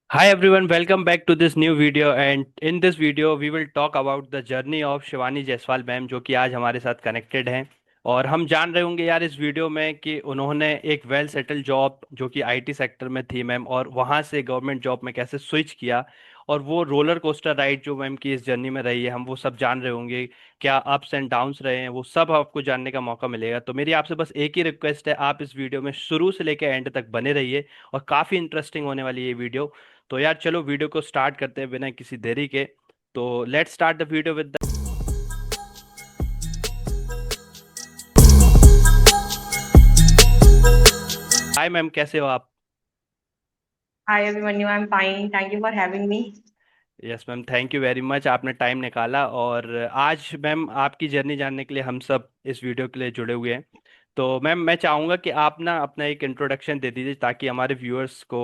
Hi everyone, welcome back to this new video and in this video we will talk about the journey of Shivani Jaiswal ma'am जो कि आज हमारे साथ connected हैं। और हम जान रहे होंगे यार इस वीडियो में कि उन्होंने एक वेल सेटल जॉब जो कि आईटी सेक्टर में थी मैम, और वहां से गवर्नमेंट जॉब में कैसे स्विच किया, और वो रोलर कोस्टर राइड जो मैम की इस जर्नी में रही है हम वो सब जान रहे होंगे। क्या अप्स एंड डाउन्स रहे हैं वो सब आपको जानने का मौका मिलेगा। तो मेरी आपसे बस एक ही रिक्वेस्ट है, आप इस वीडियो में शुरू से लेकर एंड तक बने रहिए और काफ़ी इंटरेस्टिंग होने वाली है ये वीडियो। तो यार चलो वीडियो को स्टार्ट करते हैं बिना किसी देरी के। तो let's start the video with hi ma'am, कैसे हो आप? Hi everyone, I'm fine. Thank you for having me. Yes ma'am, thank you very much, आपने टाइम निकाला। और आज मैम आपकी जर्नी जानने के लिए हम सब इस वीडियो के लिए जुड़े हुए हैं। तो मैम मैं चाहूँगा कि आप ना अपना एक इंट्रोडक्शन दे दीजिए ताकि हमारे व्यूअर्स को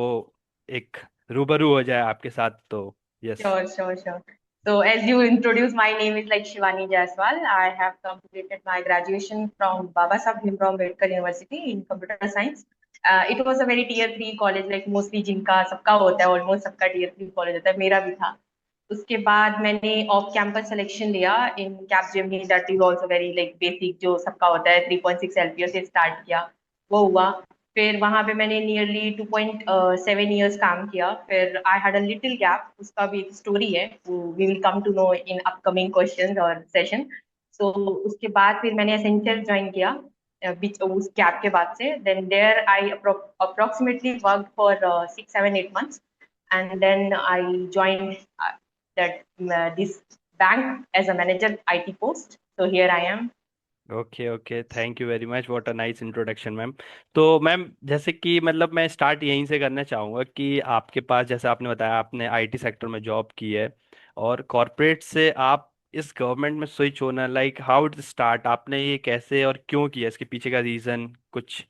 एक रूबरू हो जाए आपके साथ। तो yes. Sure. So as you introduced, my name is like Shivani Jaiswal. I have completed my graduation from Baba Saheb Bhimrao Ambedkar University in computer science. It was a very tier 3 college, like mostly जिनका सबका होता है, almost सबका tier 3 college होता है, मेरा भी था। उसके बाद मैंने ऑफ कैंपस सिलेक्शन लिया in Capgemini, that is also very like basic जो सबका होता है, 3.6 एलपीओ से स्टार्ट किया, वो हुआ। फिर वहां पे मैंने नियरली 2.7 ईयर्स काम किया। फिर I had a little gap, उसका भी एक स्टोरी है, we will come to know in upcoming questions और सेशन। सो उसके बाद फिर मैंने एसेंशियल ज्वाइन किया बीच उस गैप के बाद से। Then there I approximately work for 6 7 8 months, and then I joined that this bank as a manager IT post. So here I am. Okay okay, thank you very much, what a nice introduction ma'am. तो ma'am जैसे कि मतलब मैं start यहीं से करना चाहूँगा कि आपके पास, जैसे आपने बताया आपने आईटी सेक्टर में जॉब की है और कॉरपोरेट से आप इस गवर्नमेंट में स्विच होना, लाइक हाउ इट स्टार्ट, आपने ये कैसे और क्यों किया, इसके पीछे का रीज़न कुछ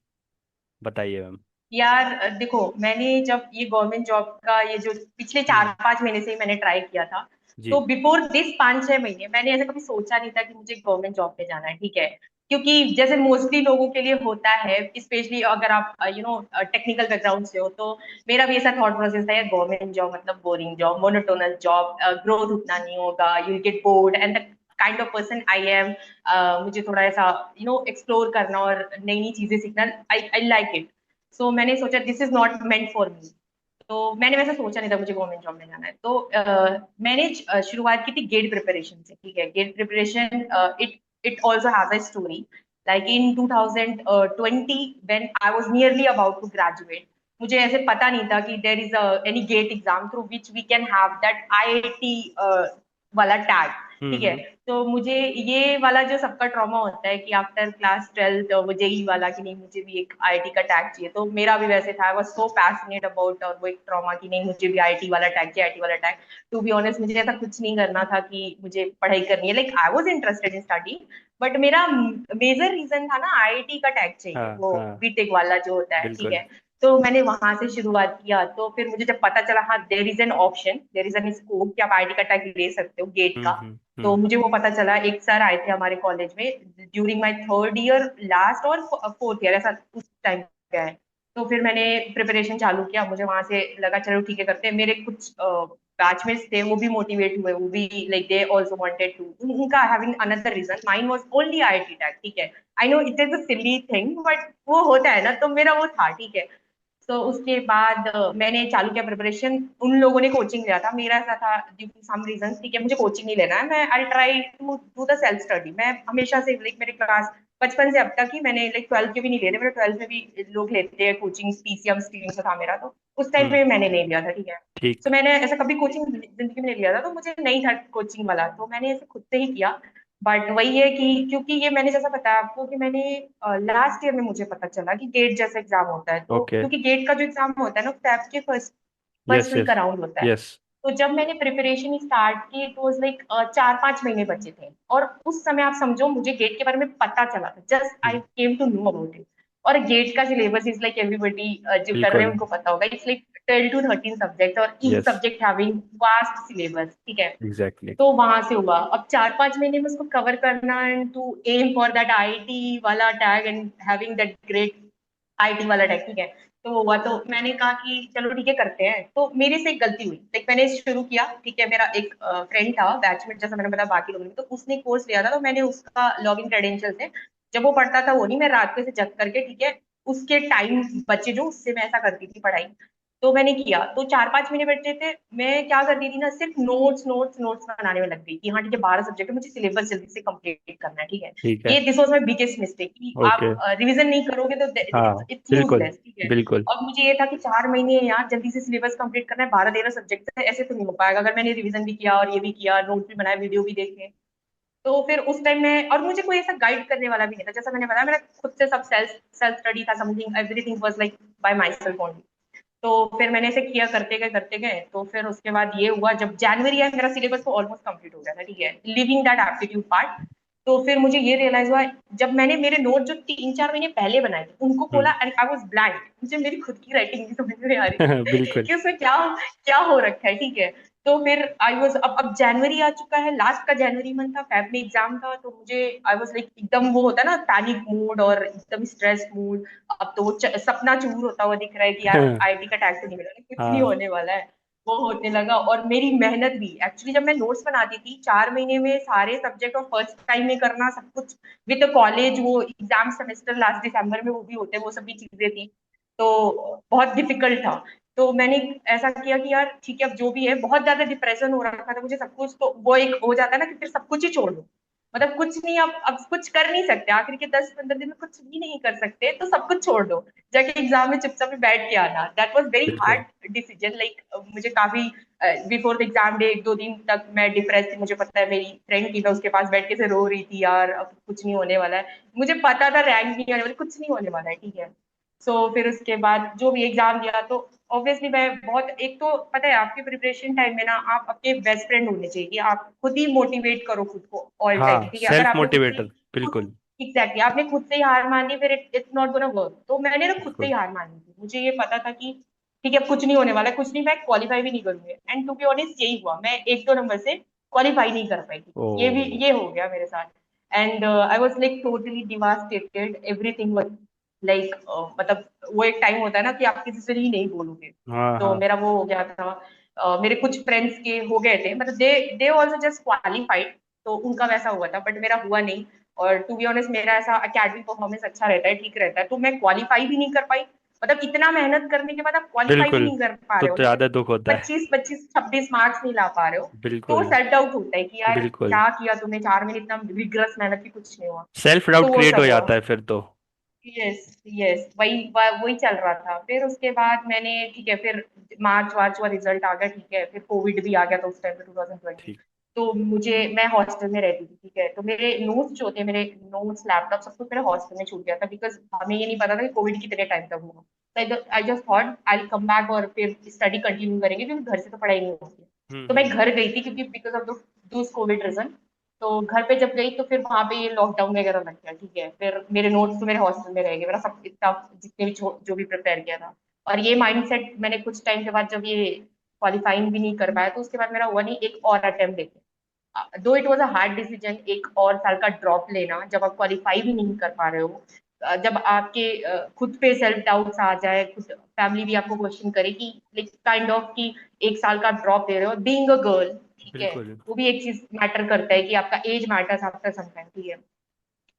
बताइए मैम। यार देखो, मैंने जब ये गवर्नमेंट जॉब का ये जो पिछले चार हम्म। पांच महीने से ही मैंने ट्राई किया था, तो जी। बिफोर दिस 5 6 महीने मैंने ऐसा कभी सोचा नहीं था कि मुझे गवर्नमेंट जॉब पे जाना है, ठीक है। क्योंकि जैसे मोस्टली लोगों के लिए होता है, स्पेशली अगर आप टेक्निकल बैकग्राउंड से हो, तो मेरा भी ऐसा थॉट प्रोसेस था, यार गवर्नमेंट जॉब मतलब boring job, monotonous job, growth उतना नहीं होगा, you get bored, and the kind of person I am. मुझे थोड़ा ऐसा एक्सप्लोर करना और नई नई चीजें सीखना, आई लाइक इट। सो मैंने सोचा this is not meant for me. तो मैंने वैसे सोचा नहीं था मुझे गवर्नमेंट जॉब में जाना है। तो मैंने शुरुआत की थी गेट प्रिपरेशन से, ठीक है। GATE preparation it it also has a story. Like in 2020 when I was nearly about to graduate, मुझे ऐसे पता नहीं था कि there is any GATE exam through which we can have that IIT वाला टैग, ठीक है। हम्म। तो मुझे ये वाला जो सबका ट्रॉमा होता है कि आफ्टर क्लास 12 वो जेई वाला, कि नहीं मुझे भी एक आईआईटी का टैग चाहिए, तो मेरा भी वैसे था। I was so passionate about, और वो एक ट्रॉमा कि नहीं मुझे भी आईआईटी वाला टैग चाहिए, आईआईटी वाला टैग। टू बी ऑनेस्ट, मुझे ऐसा कुछ नहीं करना था कि मुझे पढ़ाई करनी है, like I was interested in study, but मेरा मेजर रीजन था ना आईआईटी का टैग चाहिए, हाँ वो हाँ। बीटेक वाला जो होता है, ठीक बिल्कुल। है। तो मैंने वहां से शुरुआत किया। तो फिर मुझे जब पता चला, हाँ there is an option, there is an scope कि आप आईआईटी का टैग ले सकते हो गेट का, तो मुझे वो पता चला। एक सर आए थे हमारे कॉलेज में during my third year last और फोर्थ ईयर, ऐसा उस टाइम पे है। तो फिर मैंने प्रिपरेशन चालू किया, मुझे वहां से लगा चलो ठीक है करते हैं। मेरे कुछ बैचमेट्स थे, वो भी मोटिवेट हुए, वो भी like they also wanted to, उनका having another reason, mine was only IIT tag, ठीक है। I know it is a silly thing, but वो होता है ना, तो मेरा वो था, ठीक है। तो उसके बाद मैंने चालू किया प्रिपरेशन। उन लोगों ने कोचिंग लिया था, मेरा ऐसा था ड्यू टू सम रीजन, ठीक है मुझे कोचिंग नहीं लेना है, मैं I try to do the self study. मैं हमेशा से लाइक मेरे क्लास बचपन से अब तक ही मैंने लाइक 12 के भी नहीं ले रहे, मेरे 12 में भी लोग लेते हैं कोचिंग, पीसीएम स्ट्रीम से था मेरा, तो उस टाइम हम्म। पे मैंने ले लिया था, ठीक है। ठीक। तो मैंने ऐसा कभी कोचिंग जिंदगी में नहीं लिया था, तो मुझे नहीं था कोचिंग वाला, तो मैंने ऐसे खुद से ही किया। बट वही है कि क्योंकि ये मैंने जैसा बताया आपको कि मैंने लास्ट ईयर में मुझे पता चला कि गेट जैसा एग्जाम होता है, तो ओके। क्योंकि गेट का जो एग्जाम होता है ना, टैब के first yes first week yes. का राउंड होता है। यस। तो जब मैंने प्रिपरेशन स्टार्ट की, इट वाज लाइक 4 5 महीने बचे थे, और उस समय आप समझो मुझे गेट के बारे में पता चला था, just I came to know about it. और गेट का सिलेबस इज लाइक एवरीबॉडी जो कर रहे हैं बिल्कुल। उनको पता होगा, इट्स लाइक 12 to 13 सब्जेक्ट, और each yes. Subject having vast syllabus, ठीक है। एग्जैक्टली। तो वहां से हुआ, अब 4 5 महीने में उसको कवर करना, and to aim for that IIT वाला tag and having that great IT वाला टैग, ठीक है। तो वो हुआ, तो मैंने कहा कि चलो ठीक है करते हैं। तो मेरे से एक गलती हुई, लाइक मैंने शुरू किया, ठीक है, मेरा एक फ्रेंड था बैचमेट, जैसा मैंने बताया बाकी लोगों ने, तो उसने कोर्स लिया था, तो मैंने उसका लॉगिन क्रेडेंशियल थे, जब वो पढ़ता था वो नहीं, मैं रात को से जग करके, ठीक है, उसके टाइम बचे जो, उससे मैं ऐसा करती थी पढ़ाई। तो मैंने किया, तो 4-5 महीने बैठे थे, मैं क्या करती थी ना, सिर्फ नोट्स नोट्स नोट्स बनाने में लग गई कि हाँ ठीक है 12 सब्जेक्ट है, मुझे सिलेबस जल्दी से कंप्लीट करना है, ठीक है। ठीक है। ये this was my biggest mistake कि ओके। आप रिवीजन नहीं करोगे तो हाँ, इट्स इट्स बिल्कुल यूजलेस, ठीक है। बिल्कुल। और मुझे ये था कि 4 महीने यार जल्दी से सिलेबस कंप्लीट करना है, 12-13 सब्जेक्ट है, ऐसे तो नहीं हो पाएगा अगर मैंने रिवीजन भी किया और ये भी किया, नोट भी बनाया, वीडियो भी देखे। तो फिर उस टाइम में, और मुझे कोई ऐसा गाइड करने वाला भी नहीं था, जैसा मैंने बताया मेरा खुद से सब सेल्फ सेल्फ स्टडी था, something everything was like bye my self only. तो फिर मैंने ऐसे किया, करते गए, तो फिर उसके बाद ये हुआ, जब जनवरी आया मेरा सिलेबस तो ऑलमोस्ट कंप्लीट हो गया था, ठीक है, लिविंग दैट एप्टीट्यूड पार्ट। तो फिर मुझे ये रियलाइज हुआ, जब मैंने मेरे नोट जो 3-4 महीने पहले बनाए थे उनको खोला, हम्म। एंड आई वाज ब्लैंक, मुझे मेरी खुद की राइटिंग भी समझ में नहीं आ रही थी बिल्कुल। कि उसमें क्या क्या हो रखा है, ठीक है। तो फिर आई वाज, अब जनवरी आ चुका है, लास्ट का जनवरी मंथ था, फेब में एग्जाम था, तो मुझे आई वाज लाइक एकदम वो होता है ना पैनिक मूड और एकदम स्ट्रेस मूड। अब तो वो सपना चूर होता हुआ दिख रहा है कि यार आईआईटी का टैग तो नहीं मिला, कुछ नहीं हाँ। होने वाला है, वो होने लगा। और मेरी मेहनत भी एक्चुअली, जब मैं नोट्स बनाती थी 4 महीने में सारे सब्जेक्ट और फर्स्ट टाइम में करना सब कुछ विद कॉलेज, वो एग्जाम सेमेस्टर लास्ट दिसंबर में वो भी होते हैं, वो सभी चीजें थी, तो बहुत डिफिकल्ट था। तो मैंने ऐसा किया कि यार ठीक है, अब जो भी है, बहुत ज्यादा डिप्रेशन हो रखा था मुझे, सब कुछ, तो वो एक हो जाता है ना कि फिर सब कुछ ही छोड़ दो, मतलब कुछ नहीं, अब कुछ कर नहीं सकते, आखिर के 10-15 दिन में कुछ भी नहीं कर सकते, तो सब कुछ छोड़ दो, जाके एग्जाम में चुपचाप में बैठ के आना। दैट वाज वेरी बिल्कुल। हार्ड डिसीजन, लाइक मुझे काफी बिफोर द एग्जाम डे 1-2 दिन तक मैं डिप्रेस थी, मुझे पता है, मेरी फ्रेंड थी, मैं उसके पास बैठ के से रो रही थी, यार अब कुछ नहीं होने वाला है, मुझे पता था रैंक नहीं आने वाली, कुछ नहीं होने वाला है, ठीक है। सो फिर उसके बाद जो भी एग्जाम दिया, तो ऑब्वियसली मैं बहुत, एक तो पता है आपके प्रिपरेशन टाइम में ना, आप आपके बेस्ट फ्रेंड होने चाहिए कि आप खुद ही मोटिवेट करो खुद को ऑल टाइम, हाँ, ठीक है। अगर सेल्फ आपने खुद से मोटिवेटर। खुद बिल्कुल एग्जैक्टली आपने खुद से ही हार मान ली, फिर इट्स नॉट गोना वर्क। तो मैंने ना खुद से ही बिल्कुल। हार मान ली थी, मुझे ये पता था कि ठीक है अब कुछ नहीं होने वाला, कुछ नहीं, मैं क्वालिफाई भी नहीं करूंगी, एंड टू बी ऑनेस्ट यही हुआ, मैं 1-2 नंबर से क्वालिफाई नहीं कर पाई थी, ओ। ये भी ये हो गया मेरे साथ। And I was like totally devastated, everything was like, मतलब वो एक टाइम होता है ना कि आप किसी से ही नहीं बोलोगे। हाँ तो हाँ। मेरा वो हो गया था। मेरे कुछ फ्रेंड्स के हो गए थे, मतलब दे आल्सो जस्ट क्वालिफाइड, तो उनका वैसा हुआ था, बट मेरा हुआ नहीं। और टू बी ऑनेस्ट मेरा ऐसा एकेडमिक परफॉर्मेंस अच्छा रहता है, ठीक रहता है, तो मैं क्वालिफाई भी नहीं कर पाई। मतलब इतना मेहनत करने के बाद आप क्वालिफाई भी बिल्कुल। नहीं कर पा तो रहे हो, ज्यादा दुख होता है। 25-26 नहीं ला पा रहे हो, तो बिल्कुल सेल्फ डाउट होता है कि यार बिल्कुल। क्या किया तुमने, 4 महीने इतना रिग्रेस मेहनत की, कुछ नहीं हुआ। सेल्फ तो डाउट वो क्रिएट हो सब हुआ। जाता है फिर तो। यस, यस, वही चल रहा था। फिर उसके बाद मैंने, ठीक है, फिर मार्च वार्च हुआ, रिजल्ट आ गया, ठीक है, फिर कोविड भी आ गया था उस टाइम पे, 2020। ठीक। तो मुझे, मैं हॉस्टल में रहती थी, ठीक है, तो मेरे नोट्स जो थे, मेरे नोट्स लैपटॉप सब कुछ मेरे हॉस्टल में छूट गया था, बिकॉज हमें ये नहीं पता था कि कोविड कितने टाइम तक होगा। तो I just thought I come back और फिर स्टडी कंटिन्यू करेंगे, क्योंकि घर से तो पढ़ाई नहीं होती। तो मैं हम्म। घर गई थी, क्योंकि बिकॉज ऑफ दूस कोविड रीजन। तो घर पे जब गई तो फिर वहां पे ये लॉकडाउन वगैरह लग गया, ठीक है, फिर मेरे नोट्स तो मेरे हॉस्टल में रह गए, मेरा सब इतना जितने भी जो भी प्रिपेयर किया था। और ये माइंडसेट मैंने कुछ टाइम के बाद, जब ये क्वालिफाइंग भी नहीं कर पाया, तो उसके बाद मेरा हुआ नहीं, एक और अटेम्प्ट देते, दो it was a hard decision, 1 और साल का ड्रॉप लेना जब आप क्वालिफाई भी नहीं कर पा रहे हो, जब आपके खुद पे सेल्फ डाउट्स आ जाए, खुद फैमिली भी आपको क्वेश्चन करे कि लाइक काइंड ऑफ कि 1 साल का ड्रॉप ले रहे हो, बीइंग अ गर्ल, ठीक है, बिल्कुल। वो भी एक चीज मैटर करता है कि आपका age matters after some time, ठीक है।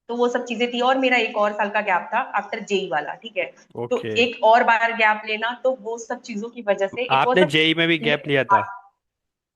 तो वो सब चीजें थी, और मेरा 1 और साल का गैप था आफ्टर जेई वाला, ठीक है। तो ओके। एक और बार गैप लेना, तो वो सब चीजों की वजह से इट वाज आपने अ, जेई में भी गैप लिया था?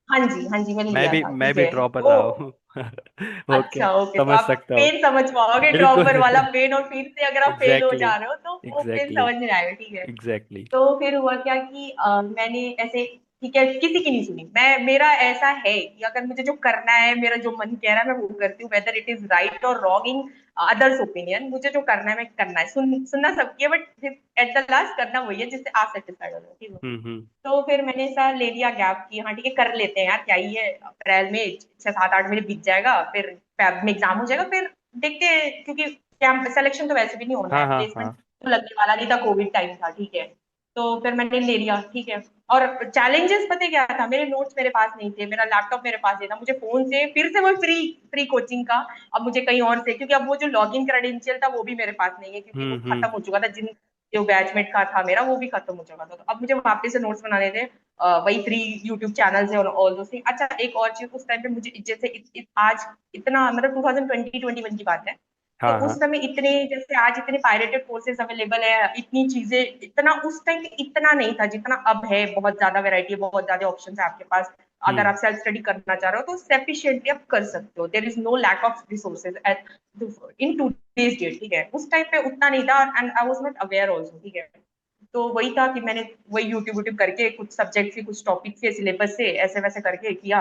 हाँ जी, हाँ जी, मैंने मैं लिया भी था, मैं ठीक भी है। ड्रॉपर वो रहा हूँ। ओके। अच्छा, ओके, तो समझ आप सकता हूँ। पेन समझ पाओगे, ड्रॉपर बिल्कुल। वाला पेन, और फिर से अगर आप फेल हो एग्जैक्टली। जा रहे हो तो वो पेन एग्जैक्टली। समझ में आएगा, ठीक है। एग्जैक्टली। तो फिर हुआ क्या कि मैंने ऐसे, ठीक है, किसी की नहीं सुनी, मेरा ऐसा है कि अगर मुझे जो करना है, मेरा जो मन कह रहा है, मैं वो करती हूँ, वेदर इट इज राइट और रॉन्ग इन अदर्स ओपिनियन, मुझे जो करना है मैं करना है, सुनना सबकी है, बट एट द लास्ट करना वही है जिससे आप सेटिस्फाइड हो जाओ, ठीक है। हम्म। तो फिर मैंने ऐसा ले लिया गैप की, हाँ ठीक है कर लेते हैं यार, क्या ही है, अप्रैल में 6-7-8 महीने बीत जाएगा, फिर फेब में एग्जाम हो जाएगा, फिर देखते हैं, क्योंकि कैंप सिलेक्शन तो वैसे भी नहीं होना हाँ है, हाँ प्लेसमेंट हाँ। तो लगने वाला नहीं था, कोविड टाइम था, ठीक है। तो फिर मैंने ले लिया, ठीक है। और चैलेंजेस पता है क्या था, मेरे नोट्स मेरे पास नहीं थे, मेरा लैपटॉप मेरे पास नहीं था, मुझे फोन से फिर से वो फ्री फ्री कोचिंग का, अब मुझे कहीं और से, क्योंकि अब वो जो लॉगिन क्रेडेंशियल था वो भी मेरे पास नहीं है, क्योंकि वो खत्म हम्म। हो चुका था, जिन जो बैचमेट का था मेरा वो भी खत्म हो चुका था, तो अब मुझे वापस से नोट्स बनाने थे। वही 3 यूट्यूब चैनल्स है और ऑल दो थिंग। अच्छा एक और चीज, उस टाइम पे मुझे जैसे आज इतना मतलब 2020-21 की बात है, तो हाँ हाँ। उस समय इतने जैसे आज इतने पायरेटेड कोर्सेज अवेलेबल है, इतनी चीजें, इतना उस टाइम पे इतना नहीं था जितना अब है। बहुत ज्यादा वैरायटी है, बहुत ज्यादा ऑप्शन है आपके पास। अगर हम्म। आप सेल्फ स्टडी करना चाह रहे हो तो सफिशिएंटली आप कर सकते हो, there is no lack of resources in today's date, ठीक है। उस टाइम पे उतना नहीं था, and I was not aware also, ठीक है। तो वही था कि मैंने वही यूट्यूब यूट्यूब करके कुछ सब्जेक्ट से, कुछ टॉपिक से, सिलेबस से ऐसे वैसे करके किया।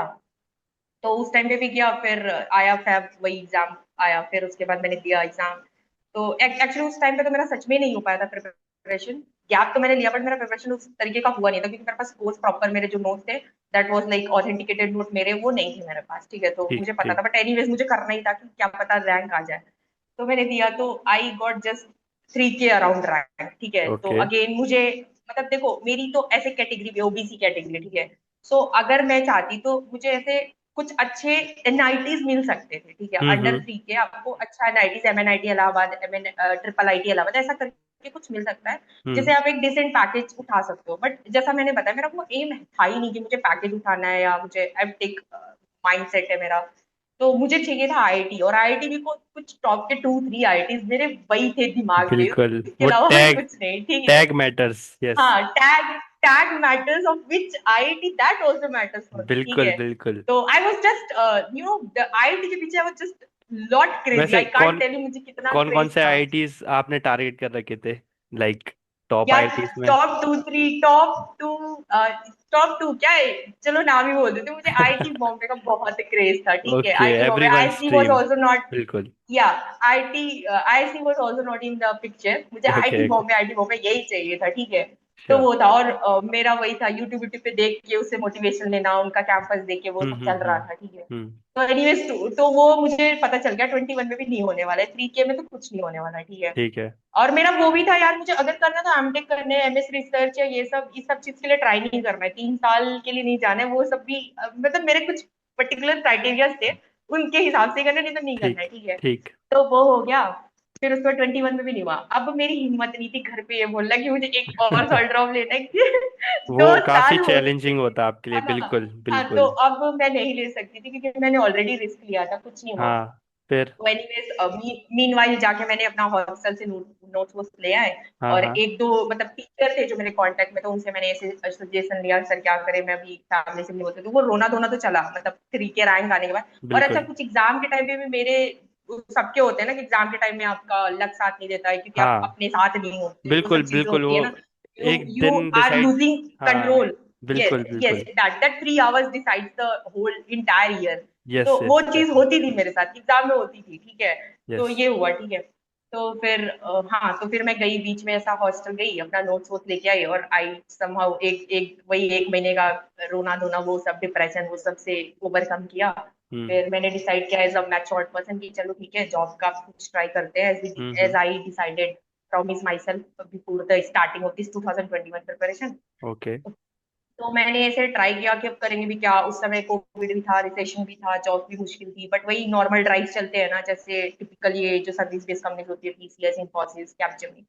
तो उस टाइम पे भी किया, फिर आया फैब, वही एग्जाम आया, फिर उसके बाद मैंने दिया एग्जाम। तो एक्चुअली उस टाइम पे तो मेरा सच में नहीं हो पाया था प्रिपरेशन। गैप तो मैंने लिया, बट मेरा प्रिपरेशन उस तरीके का हुआ नहीं था, क्योंकि मेरे पास कोर्स प्रॉपर, मेरे जो नोट्स थे that was like authenticated note, मेरे वो नहीं थे मेरे पास, ठीक है। तो ठीक मुझे पता ठीक। था, बट एनीवेज मुझे करना ही था कि क्या पता रैंक आ जाए। तो मैंने दिया, तो आई गॉट जस्ट 3 के अराउंड रैंक, ठीक है। तो ओके। अगेन मुझे मतलब देखो, मेरी तो ऐसे कैटेगरी, ओबीसी कैटेगरी, ठीक है। सो अगर मैं चाहती तो मुझे ऐसे कुछ अच्छे एनआईटीज मिल सकते थे, ठीक है। अंडर हम्म। 3 के आपको अच्छा NITs, MNIT Allahabad, MN triple IT Allahabad, ऐसा करके कुछ मिल सकता है हम्म। जिसे आप एक डिसेंट पैकेज उठा सकते हो। बट जैसा मैंने बताया, मेरा वो एम था ही नहीं कि मुझे पैकेज उठाना है या मुझे एमटेक माइंड सेट है मेरा। तो मुझे चाहिए था आईआईटी, और आईआईटी भी कुछ टॉप के 2-3 आईआईटीज मेरे वही थे दिमाग में, बिल्कुल। इसके वो अलावा और टैग, कुछ नहीं, ठीक है। Tag matters, yes. हाँ, tag matters of which IIT, that also matters for me, ठीक बिल्कुल है। बिल्कुल। तो I was just the IIT के पीछे I was just lot crazy, वैसे आई कांट टेल यू मुझे कितना कौन कौन क्रेज से था। आईआईटीज आपने टारगेट कर रखे थे, लाइक टॉप यार आईआईटीज में? टॉप टू क्या है, चलो नाम ही बोल देते, मुझे आईआईटी बॉम्बे का बहुत क्रेज था, ठीक है। Okay, IIT Bombay, everyone ISC was stream. Also not, बिल्कुल। या IIT was also not in the picture, मुझे ओके ओके। आईआईटी बॉम्बे यही चाहिए था, ठीक है। तो श्योर। वो था, और मेरा वही था, यूट्यूब यूट्यूब पे देख के उससे मोटिवेशन लेना, उनका कैंपस देख के वो सब चल रहा था, ठीक है। हम्म। तो एनीवेज, तो वो मुझे पता चल गया 21 में भी नहीं होने वाला है, 3 के में तो कुछ नहीं होने वाला है, ठीक है। ठीक है। और मेरा वो भी था यार, मुझे अगर करना था एमटेक करने, एमएस रिसर्च या ये सब, इस सब चीज के लिए ट्राई नहीं करना है, 3 साल के लिए नहीं जाना है, वो सब भी मतलब मेरे कुछ पर्टिकुलर क्राइटेरिया थे, उनके हिसाब से करना, नहीं तो नहीं करना ठीक है, ठीक है। ठीक। तो वो हो गया। फिर उसको 21 में भी नहीं हुआ। अब मेरी हिम्मत नहीं थी घर पे ये बोलना कि मुझे एक और साल ड्रॉप लेना है कि वो 2 साल काफी हो चैलेंजिंग चुके होता है आपके लिए, है ना। बिल्कुल हाँ, तो बिल्कुल। अब मैं नहीं ले सकती थी क्योंकि मैंने ऑलरेडी रिस्क लिया था, कुछ नहीं हुआ। हाँ। फिर। तो एनीवेज मीनवाइल जाके मैंने अपना हॉस्टल से नोट्स वोट्स ले आए। हाँ और हाँ। एक दो मतलब टीचर थे जो मेरे कांटेक्ट में, तो उनसे मैंने ऐसे सजेशन लिया, सर क्या करें, मैं अभी फैमिली से नहीं बोलती, तो वो रोना धोना तो चला, मतलब 3 के रैंक आने के बाद। और अच्छा, बिल्कुल। कुछ एग्जाम के टाइम पे भी मेरे, सबके होते हैं ना कि एग्जाम के टाइम में आपका लक साथ नहीं देता है, क्योंकि आप हाँ अपने साथ नहीं होते, वो बिल्कुल सब चीजें बिल्कुल। होती है वो ना। यू एक यू दिन आर डिसाइड। लूजिंग हाँ कंट्रोल। बिल्कुल यस यस, बिल्कुल। That 3 hours decides the whole entire year. Yes तो वो यस चीज डेफिनेट। होती थी मेरे साथ, एग्जाम में होती थी, ठीक है। तो यस। ये हुआ, ठीक है। तो फिर हाँ, तो फिर मैं गई बीच में, ऐसा हॉस्टल गई, अपना नोट्स वोट्स लेके आई, और आई समहाउ एक एक वही 1 महीने का रोना धोना, वो सब डिप्रेशन, वो सब से ओवरकम किया। हम्म फिर मैंने डिसाइड किया एज अ मैच्योर्ड पर्सन कि चलो ठीक है, जॉब का कुछ ट्राई करते हैं, as hmm. I decided promise myself before the starting of this 2021 preparation। Okay. तो मैंने ऐसे ट्राई किया कि अब करेंगे भी क्या, उस समय कोविड भी था, रिसेशन भी था, जॉब भी मुश्किल थी, बट वही नॉर्मल ड्राइव चलते हैं ना, जैसे टिपिकल ये जो सर्विस बेस्ड कंपनीज होती है, टीसीएस, इन्फोसिस, कैपजेमिनी।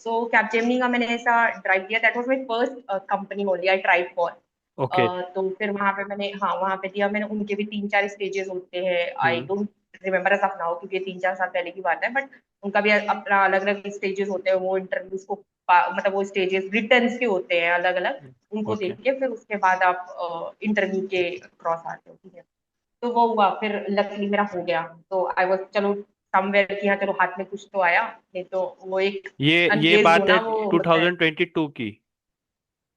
सो कैपजेमिनी का मैंने ऐसा ड्राइव किया, that was my first company only I tried for. Okay. तो फिर वहां पे मैंने, हाँ वहां पे दिया मैंने, उनके भी 3-4 स्टेजेस होते हैं, I hmm. Don't remember as of now, क्योंकि ये 3-4 साल पहले की बात है, बट उनका भी अपना अलग अलग स्टेजेस होते हैं, वो इंटरव्यूज को मतलब वो स्टेजेस रिटर्न के होते हैं अलग अलग, उनको ओके। देख के फिर उसके बाद आप इंटरव्यू के क्रॉस आते हो, ठीक है। तो वो हुआ, फिर लकीली मेरा हो गया। तो आई वाज, चलो समवेयर किया, चलो हाथ में कुछ तो आया, नहीं तो वो एक ये अनफेज बात है होना वो होता है। 2022 की?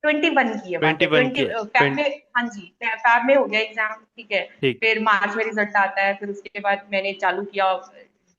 21 की ये बात है, 21 ट्वेंटी की? फैब में, हाँ जी, फैब में हो गया एग्जाम, ठीक है। ठीक फिर मार्च में रिजल्ट आता है, फिर उसके बाद मैंने चालू किया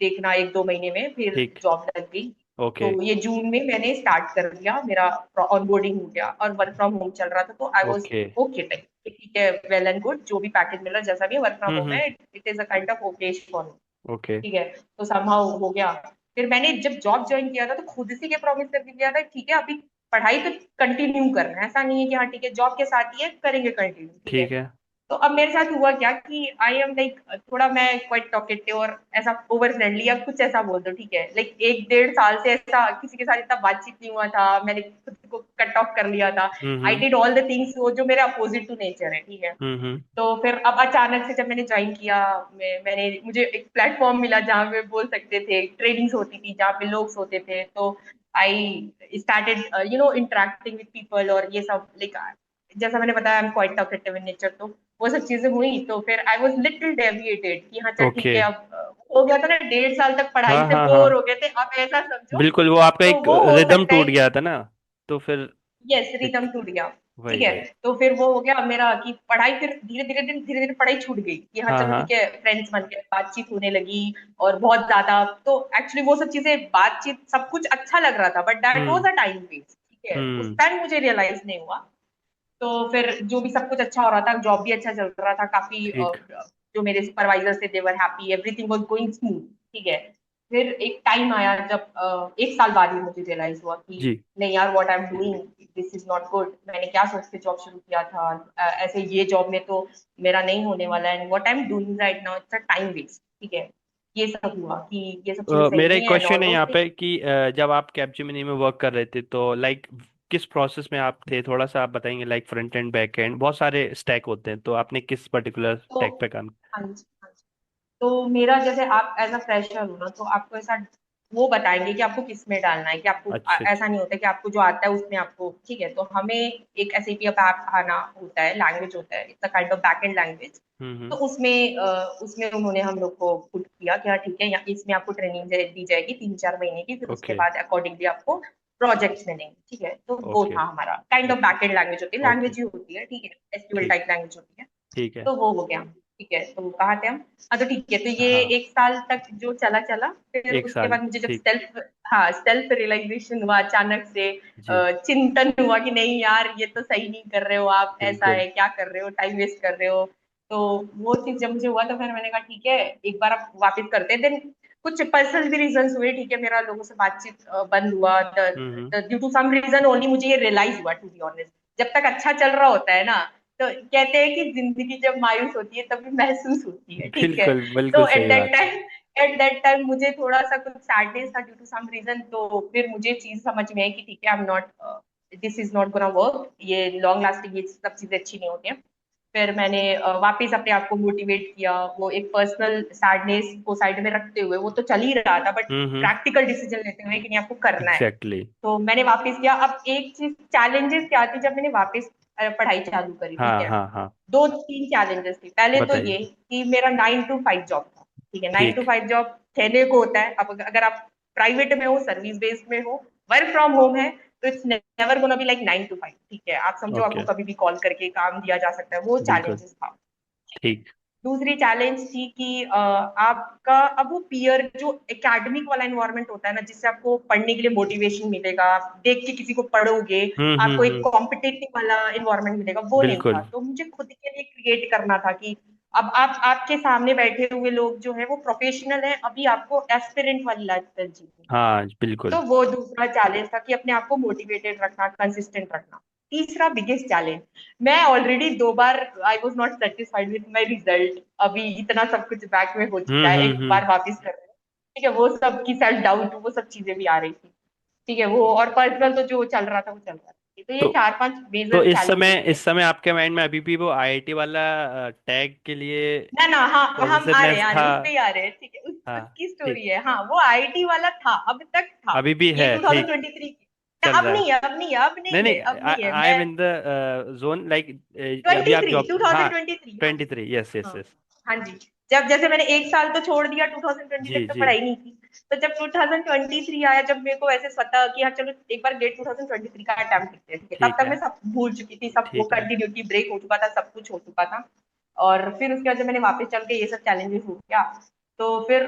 देखना 1-2 महीने में, फिर ठीक। जॉब लग गई। तो ओके ये जून में मैंने स्टार्ट कर दिया, मेरा ऑनबोर्डिंग हो गया, और वर्क फ्रॉम होम चल रहा था, तो आई वाज ओके। ओके, ठीक है, वेल एंड गुड, जो भी पैकेज मिल रहा है, जैसा भी वर्क फ्रॉम होम है, it is a kind of okay for me, okay. ठीक है। तो समहाउ हो गया। फिर मैंने जब जॉब ज्वाइन किया था, तो खुद से ये प्रॉमिस करके किया था, ठीक है अभी पढ़ाई तो कंटिन्यू करना है, ऐसा नहीं है कि हाँ ठीक है जॉब के साथ ही है, करेंगे कंटिन्यू, ठीक है। ठीक है। तो अब मेरे साथ हुआ क्या कि आई एम लाइक थोड़ा मैं क्वाइट टॉकेटिव और ऐसा ओवर फ्रेंडली या कुछ ऐसा बोल दो, ठीक है। लाइक 1 डेढ़ साल से ऐसा किसी के साथ इतना बातचीत नहीं हुआ था, मैंने खुद को कट ऑफ कर लिया था। आई हम्म डिड ऑल द थिंग्स वो जो मेरे अपोजिट टू नेचर है, ठीक है। हम्म। तो फिर अब अचानक से जब मैंने ज्वाइन किया, मैंने मुझे एक प्लेटफॉर्म मिला जहाँ पे बोल सकते थे, ट्रेनिंग्स होती थी जहाँ पे लोग होते थे, तो I started interacting with people और ये सब। लाइक जैसा मैंने बताया, I am quite talkative in nature, तो वो सब चीजें हुई। तो फिर आई वाज लिटिल डेविएटेड कि हाँ चल ठीक ओके। है, अब हो गया था ना, 1.5 साल तक पढ़ाई हाँ से हाँ हाँ। बोर हो गए थे, अब ऐसा समझो। बिल्कुल, वो आपका तो एक वो हो रिदम सकता है टूट गया था ना, तो फिर यस, एक। रिदम टूट गया। ठीक वही है। वही। तो फिर वो हो गया मेरा कि पढ़ाई फिर धीरे धीरे पढ़ाई छूट गई कि हाँ हाँ चलो हाँ। ठीक है, फ्रेंड्स बन गए, बातचीत होने लगी और बहुत ज्यादा। तो एक्चुअली वो सब चीजें, बातचीत सब कुछ अच्छा लग रहा था, but that hmm was a time waste, ठीक है। उस हम्म। टाइम मुझे रियलाइज नहीं हुआ। तो फिर जो भी सब कुछ अच्छा हो रहा था, जॉब भी अच्छा चल रहा था काफी, ठीक। जो मेरे सुपरवाइजर थे they were happy, everything was going smooth, ठीक है। फिर एक टाइम आया जब 1 साल बाद ही मुझे रियलाइज हुआ कि जी। नहीं यार, what I am doing this is not good. मैंने क्या सोच के जॉब शुरू किया था, ऐसे ये जॉब में तो मेरा नहीं होने वाला है, and what I am doing right now it's a time waste, ठीक है। ये सब हुआ कि ये सब चीजें सही मेरा नहीं एक है एंड क्वेश्चन ऑल है दोस यहाँ थिंग्स। पे कि जब आप कैपजेमिनी में वर्क कर रहे थे तो लाइक किस प्रोसेस में आप थे, थोड़ा सा आप बताएंगे? Like front end back and बहुत सारे स्टैक होते हैं, तो आपने किस पर्टिकुलर तो स्टैक पे काम? हाँ जी, हाँ जी। तो मेरा जैसे, आप एज अ फ्रेशर हो ना, तो आपको ऐसा वो बताएंगे कि आपको किस में डालना है, कि आपको अच्छा अच्छा। ऐसा नहीं होता कि आपको जो आता है उसमें आपको, ठीक है। तो हमें एक एसएपी ऐप आना होता है, लैंग्वेज होता है, it's a kind of back and language. तो हम्म। उसमें उन्होंने हम लोग को पुट किया कि हाँ ठीक है, या इसमें आपको ट्रेनिंग दी जाएगी 3 4 महीने की, फिर उसके ओके बाद अकॉर्डिंगली आपको प्रोजेक्ट्स मिलेंगे, ठीक है। तो वो ओके था हमारा kind of okay back and language, होती है ओके। लैंग्वेज ही होती है, ठीक है, एसक्यूएल ठीक। टाइप लैंग्वेज होती है। ठीक है। तो वो हो गया, ठीक है। तो कहाँ थे हम? हाँ, तो ठीक है, तो ये हाँ। 1 साल तक जो चला चला, फिर एक उसके साल बाद मुझे जब ठीक। सेल्फ रियलाइजेशन हुआ अचानक से, जी। चिंतन हुआ कि नहीं यार, ये तो सही नहीं कर रहे हो आप, ऐसा बिल्कुल। है, क्या कर रहे हो, टाइम वेस्ट कर रहे हो। तो वो चीज जब मुझे हुआ, तो फिर मैंने कहा ठीक है, एक बार अब वापस करते हैं। देन कुछ पर्सनल भी रीजन हुए, ठीक है, मेरा लोगों से बातचीत बंद हुआ, hmm. Due to some reason only, मुझे ये रियलाइज हुआ, टू बी ऑनेस्ट। जब तक अच्छा चल रहा होता है ना, तो कहते हैं कि जिंदगी जब मायूस होती है तभी महसूस होती है, ठीक है। बिल्कुल बिल्कुल तो सही बात। एट दैट टाइम मुझे थोड़ा सा कुछ सैडनेस था ड्यू टू सम रीजन। तो फिर मुझे चीज समझ में आई कि ठीक है, I am not, this is not gonna work, ये लॉन्ग लास्टिंग, ये सब चीजें अच्छी नहीं होती हैं। फिर मैंने वापस अपने आप को मोटिवेट किया, वो एक पर्सनल सैडनेस को साइड में रखते हुए, वो तो चल ही रहा था, बट हम्म। प्रैक्टिकल डिसीजन लेते हुए कि नहीं, आपको करना है। एग्जैक्टली। तो मैंने वापस किया। अब एक चीज चैलेंजेस क्या थी जब मैंने वापस पढ़ाई चालू करी, ठीक हाँ है। हाँ हाँ। 2 3 चैलेंजेस थे। पहले तो बताइए। ये कि मेरा 9 to 5 जॉब था, ठीक है। नाइन टू ठीक। फाइव जॉब कहने को होता है, अब अगर आप प्राइवेट में हो, सर्विस बेस्ड में हो, वर्क फ्रॉम होम है, तो it's never gonna be like 9 to 5, ठीक है। आप समझो, आपको ओके। कभी भी कॉल करके काम दिया जा सकता है, वो बिल्कुल। चैलेंजेस था, ठीक है। ठीक। दूसरी चैलेंज थी कि आपका अब वो पीयर जो एकेडमिक वाला एनवायरनमेंट होता है ना, जिससे आपको पढ़ने के लिए मोटिवेशन मिलेगा, आप देख के किसी को पढ़ोगे, आपको एक हम्म। कॉम्पिटिटिव वाला एनवायरनमेंट मिलेगा, वो नहीं था। बिल्कुल। तो मुझे खुद के लिए क्रिएट करना था कि अब आप, आपके सामने बैठे हुए लोग जो है वो प्रोफेशनल है, अभी आपको एस्पिरेंट वाली लाइफस्टाइल जीनी है। हाँ तो बिल्कुल। वो दूसरा चैलेंज था कि अपने आप को मोटिवेटेड रखना, कंसिस्टेंट रखना। तीसरा बिगेस्ट चैलेंज, मैं already 2 bar I was not satisfied with my result, अभी इतना सब कुछ बैक में हो चुका है, एक हम्म। बार वापस कर रहे हैं, ठीक है। वो सब की सेल्फ डाउट, वो सब चीजें भी आ रही थी, ठीक है। वो और पर्सनल तो जो चल रहा था वो चल रहा था। तो ये तो 4 5 तो मेजर इस समय चैलेंजेस थे। इस समय आपके माइंड में अभी भी वो आईआईटी वाला टैग के लिए ना ना, हाँ, हम पॉजिटिवनेस आ था? रहे उस पे ही आ रहे हैं, ठीक है। हाँ। उसकी ठीक। स्टोरी है, हाँ, वो आईटी वाला था, अब तक था। अभी भी ये है, ठीक। 2023 की ना, चल अब रहा है। नहीं है, अब नहीं है, अब नहीं नहीं है, नहीं, अब नहीं है। आई मैं am in the zone like, अभी आप 23, जॉब। हाँ। 2023, हाँ जी। 23, यस यस हाँ, यस। हाँ जी। जब जैसे मैंने 1 साल तो छोड़ दिया, 2020 जी तक तो जी। पढ़ाई नहीं की। तो जब 2023 आया, जब मेरे को ऐसे स्वतः कि हाँ चलो एक बार गेट 2023 का अटेम्प्ट करते हैं, ठीक है, तब ठीक तक है। मैं सब भूल चुकी थी, सब वो ठीक है। कंटिन्यूटी ब्रेक हो चुका था, सब कुछ हो चुका था। और फिर उसके बाद जब मैंने वापस चल के ये सब चैलेंजेस हो गया, तो फिर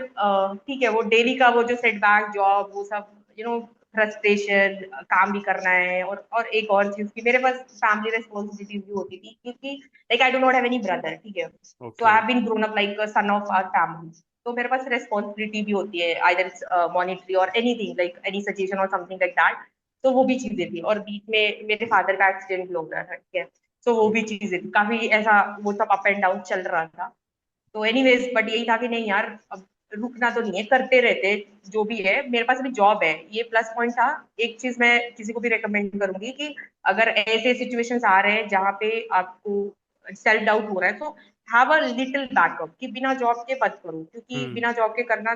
ठीक है, वो डेली का वो जो सेटबैक, जॉब, वो सब, फ्रस्ट्रेशन, काम भी करना है, और एक और चीज की मेरे पास फैमिली रिस्पॉन्सिबिलिटीज भी होती थी, क्योंकि like I do not have any brother, ठीक है। So I okay. Have been grown up like son of our family. तो मेरे पास रिस्पॉन्सिबिलिटी भी होती है, आइदर मॉनिटरी और एनीथिंग, लाइक एनी सजेशन और समथिंग लाइक दैट। तो वो भी चीजें थी, और बीच में मेरे फादर का एक्सीडेंट भी हो गया था, ठीक है। सो वो भी चीजें काफी ऐसा वो सब अप एंड डाउन चल रहा था। तो एनीवेज बट यही था कि नहीं यार, अब रुकना तो नहीं है, करते रहते जो भी है, मेरे पास अभी जॉब है, ये प्लस पॉइंट था। एक चीज मैं किसी को भी रेकमेंड करूंगी कि अगर ऐसे सिचुएशंस आ रहे हैं जहाँ पे आपको सेल्फ डाउट हो रहा है, तो हैव अ लिटिल बैकअप, कि बिना जॉब के मत करो, क्योंकि हम्म। बिना जॉब के करना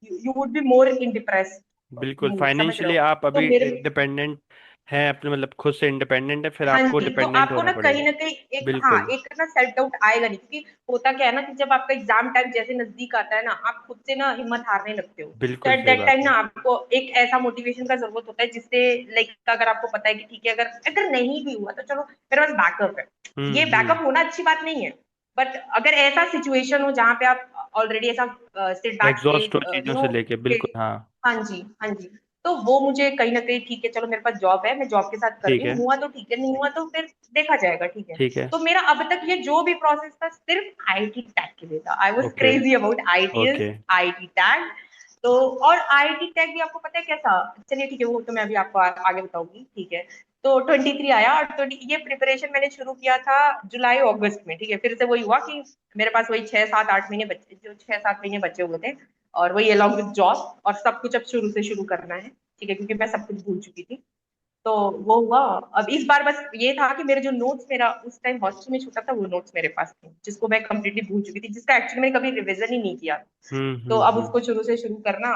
you would be more in depress बिल्कुल, मूड, समझ रहे फाइनेंशियली हो? आप तो अभी मेरे, इंडिपेंडेंट हैं अपने, मतलब खुद से इंडिपेंडेंट है, फिर हाँ आपको जी, तो डिपेंडेंट आपको होना पड़ेगा। ना कहीं एक, हाँ, बिल्कुल। एक ना सेल्फ डाउट आएगा नहीं, क्योंकि होता क्या है ना कि जब आपका एग्जाम टाइम जैसे नजदीक आता है ना, आप खुद से ना हिम्मत हारने लगते हो। तो बिल्कुल एट सही दैट बात टाइम है। ना आपको एक ऐसा मोटिवेशन का जरूरत होता है जिससे, लाइक, अगर आपको पता है कि ठीक है, अगर अगर नहीं भी हुआ तो चलो मेरे पास बैकअप है। ये हम्म। बैकअप होना अच्छी बात नहीं है, बट अगर ऐसा सिचुएशन हो जहाँ पे आप ऑलरेडी ऐसा सेटबैक से, एग्जॉस्ट हो चीजों से लेके, बिल्कुल हाँ। हाँ जी, हाँ जी, तो वो मुझे कहीं ना कहीं, ठीक है चलो मेरे पास जॉब है, मैं जॉब के साथ कर रही ठीक हूँ, है। हुआ तो ठीक है, नहीं हुआ तो फिर देखा जाएगा, ठीक है। ठीक है। तो मेरा अब तक ये जो भी प्रोसेस था सिर्फ आईटी टैग के लिए था। I was okay. Crazy about ITS, okay. IT tag. तो और आईटी टैग भी आपको पता है कैसा, चलिए ठीक है, वो तो मैं अभी आपको आगे बताऊंगी, ठीक है। तो 23 आया, और 20 ये प्रिपरेशन मैंने शुरू किया था जुलाई अगस्त में, ठीक है। फिर से वही हुआ कि मेरे पास वही 6 7 8 महीने बच्चे, जो 6 7 महीने बचे हुए थे, और वही अलॉन्ग विद जॉब, और सब कुछ अब शुरू से शुरू करना है, ठीक है, क्योंकि मैं सब कुछ भूल चुकी थी। तो वो हुआ। अब इस बार बस ये था कि मेरे जो नोट्स, मेरा उस टाइम हॉस्टल में छूटा था, वो नोट्स मेरे पास थे, जिसको मैं कंप्लीटली भूल चुकी थी, जिसका एक्चुअली मैंने कभी रिविजन ही नहीं किया। तो अब हम्म। उसको शुरू से शुरू करना,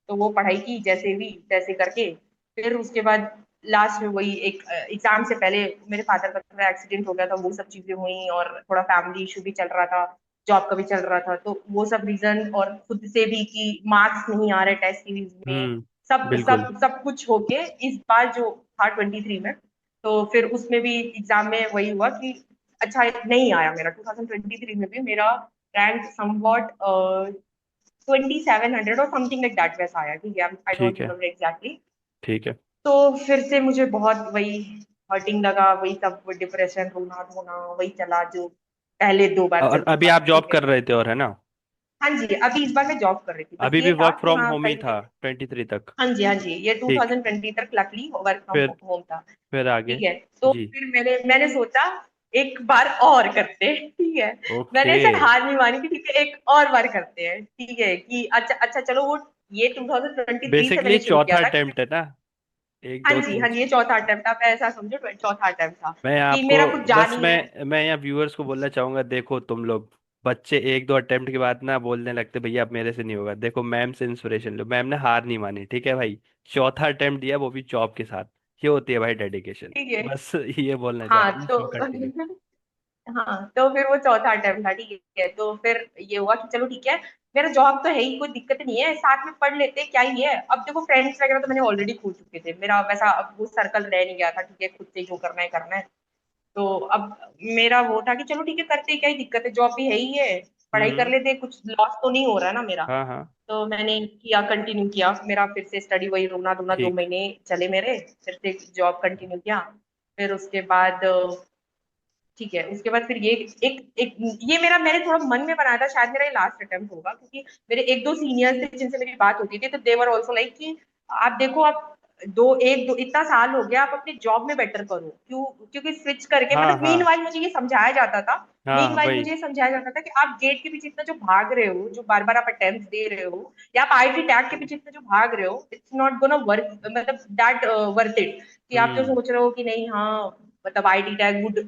तो वो पढ़ाई की जैसे भी तैसे करके। फिर उसके बाद लास्ट में वही एक एग्जाम से पहले मेरे फादर का थोड़ा एक्सीडेंट हो गया था, वो सब चीजें हुई, और थोड़ा फैमिली इशू भी चल रहा था, जॉब का भी चल रहा था, तो वो सब रीजन, और खुद से भी कि मार्क्स नहीं आ रहे टेस्ट सीरीज में, सब बिल्कुल। सब सब कुछ होके इस बार जो था 23 में, तो फिर उसमें भी एग्जाम में वही हुआ कि अच्छा नहीं आया मेरा, 2023 में भी मेरा रैंक समवॉट 2700 और समथिंग लाइक दैट वैसा आया, ठीक है, आई डोंट ठीक है। Remember exactly. ठीक है। तो फिर से मुझे बहुत वही हर्टिंग लगा, वही सब डिप्रेशन, रोना धोना वही चला जो पहले 2 बार और चल अभी चुका आप था, जॉब ठीक है। कर रहे थे, और है ना? हाँ जी, अभी इस बार मैं जॉब कर रही थी, बस अभी भी ये था वर्क कि फ्रॉम हाँ होम ही था पहले, 23 तक? हाँ जी, हाँ जी, ये ठीक। 2020 तक लकली वर्क फ्रॉम फिर होम था। फिर आगे। ठीक है, तो जी। फिर मैंने सोचा एक बार और करते हैं, ठीक है। मैंने ओके। ऐसे हार नहीं मानी कि ठीक है एक और बार करते हैं, ठीक है, कि अच्छा अच्छा चलो वो, ये 2023 से बेसिकली मैंने शुरू किया चौथा था कि अटेम्प्ट है ना? एक हाँ दो जी, तीन। हाँ जी, ये चौथा अटेम्प्ट, आप ऐसा समझो, चौथा अटेम्प्ट था मैं कि आपको मेरा कुछ जा बस नहीं रहा है। मैं यहाँ व्यूअर्स को बोलना चाहूंगा, देखो तुम लोग बच्चे एक दो अटेम्प्ट के बाद ना बोलने लगते भैया अब मेरे से नहीं होगा, देखो मैम से इंस्पिरेशन लो, मैम ने हार नहीं मानी, ठीक है भाई। चौथा अटेम्प्ट दिया, वो भी जॉब के साथ। ये होती है भाई डेडिकेशन। ठीक है, बस ये बोलना चाह हाँ रहा हूँ, तो इसमें कंटिन्यू। हाँ, तो फिर वो चौथा अटेम्प्ट था, ठीक है। तो फिर ये हुआ कि चलो ठीक है, मेरा जॉब तो है ही, कोई दिक्कत नहीं है, साथ में पढ़ लेते, क्या ही है। अब देखो फ्रेंड्स वगैरह तो मैंने ऑलरेडी खो चुके थे, मेरा वैसा अब वो सर्कल रह नहीं गया था, ठीक है, खुद से जो करना है करना है। तो अब मेरा वो था कि चलो ठीक है, करते, क्या ही दिक्कत है, जॉब भी है ही है, पढ़ाई कर हम्म। लेते, कुछ लॉस तो नहीं हो रहा ना मेरा। हाँ हाँ। तो मैंने किया, कंटिन्यू किया मेरा, फिर से स्टडी वही रोना धोना दो ठीक। महीने चले मेरे, फिर से जॉब कंटिन्यू किया। फिर उसके बाद ठीक है, उसके बाद फिर ये एक ये मेरा, मैंने थोड़ा मन में बनाया था शायद मेरा ये लास्ट अटेम्प्ट होगा, क्योंकि मेरे एक दो सीनियर्स थे जिनसे मेरी बात होती थी, तो दे वर आल्सो लाइक कि आप देखो, आप दो इतना साल हो गया, आप अपनी जॉब में बेटर करो, क्यों, क्योंकि स्विच करके, हाँ मतलब हाँ। मीनवाइल मुझे ये समझाया जाता था, हाँ मीनवाइल वही। मुझे ये समझाया जाता था कि आप गेट के पीछे इतना जो भाग रहे हो, जो बार बार आप अटेम्प्ट दे रहे हो, या आप आईटी टैग के पीछे इतना जो भाग रहे हो, इट्स नॉट गोना वर्क, मतलब दैट वर्थ इट, कि आप जो हम्म। सोच रहे हो कि नहीं, हाँ, मतलब आईटी टैग वुड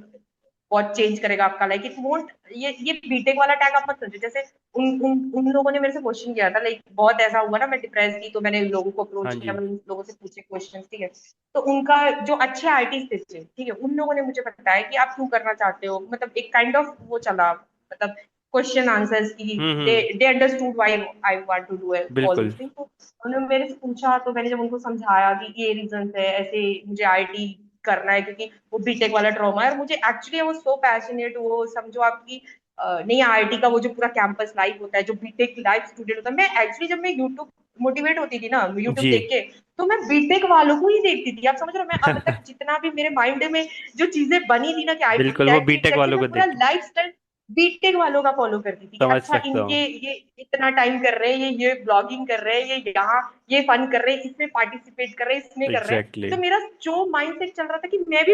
बहुत चेंज करेगा आपका लाइक, इट वोंट, ये बीटेक वाला टैग आप मत समझो। जैसे उन लोगों ने मेरे से क्वेश्चन किया था, लाइक बहुत ऐसा हुआ ना, मैं डिप्रेस थी, तो मैंने लोगों को हाँ अप्रोच किया, जी। मैंने उन लोगों से पूछे क्वेश्चन, ठीक है। तो उनका जो अच्छे आईटी थे, ठीक है, उन लोगों ने मुझे बताया कि आप क्यों करना चाहते हो, मतलब एक काइंड ऑफ वो चला, मतलब क्वेश्चन आंसर्स की, they hmm. They understood why I want to do all बिल्कुल। This thing. तो उन्होंने मेरे से पूछा, तो मैंने जब उनको समझाया कि ये रीजन है, ऐसे मुझे आईटी करना है, क्योंकि वो बीटेक वाला ट्रॉमा है, और मुझे एक्चुअली वो सो पैशनेट, वो समझो आपकी नहीं, आईआईटी का वो जो पूरा कैंपस लाइफ होता है, जो बीटेक लाइफ स्टूडेंट होता है, मैं एक्चुअली जब मैं यूट्यूब मोटिवेट होती थी ना यूट्यूब जी। देख के, तो मैं बीटेक वालों को ही देखती थी, आप समझ रहे हो, मैं अब तक जितना भी मेरे माइंड में जो चीजें बनी थी ना कि आईटी बिल्कुल, वो टैग की बीटेक करके, वालों मैं को पूरा देखते। लाइफ स्टाइल बीटेक वालों का फॉलो करती थी कि समझ अच्छा सकता इनके हूँ। ये इतना टाइम कर रहे हैं, ये ब्लॉगिंग कर रहे हैं, ये यहाँ ये फन कर रहे हैं, इसमें पार्टिसिपेट कर रहे हैं, इसमें कर रहे हैं। एग्जैक्टली तो मेरा जो माइंडसेट चल रहा था कि मैं भी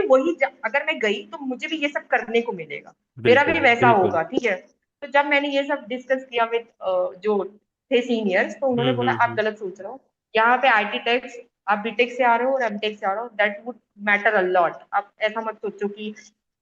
अगर मैं गई तो मुझे भी ये सब करने को मिलेगा, मेरा भी बिल्कुल वैसा बिल्कुल। होगा, ठीक है। तो जब मैंने ये सब डिस्कस किया विद जो थे सीनियर्स, तो उन्होंने बोला आप हम्म। गलत सोच रहे हो। यहाँ पे आईटी टेक्स, आप बीटेक से आ रहे हो और एमटेक से आ रहे हो, that would matter a lot. आप ऐसा मत सोचो कि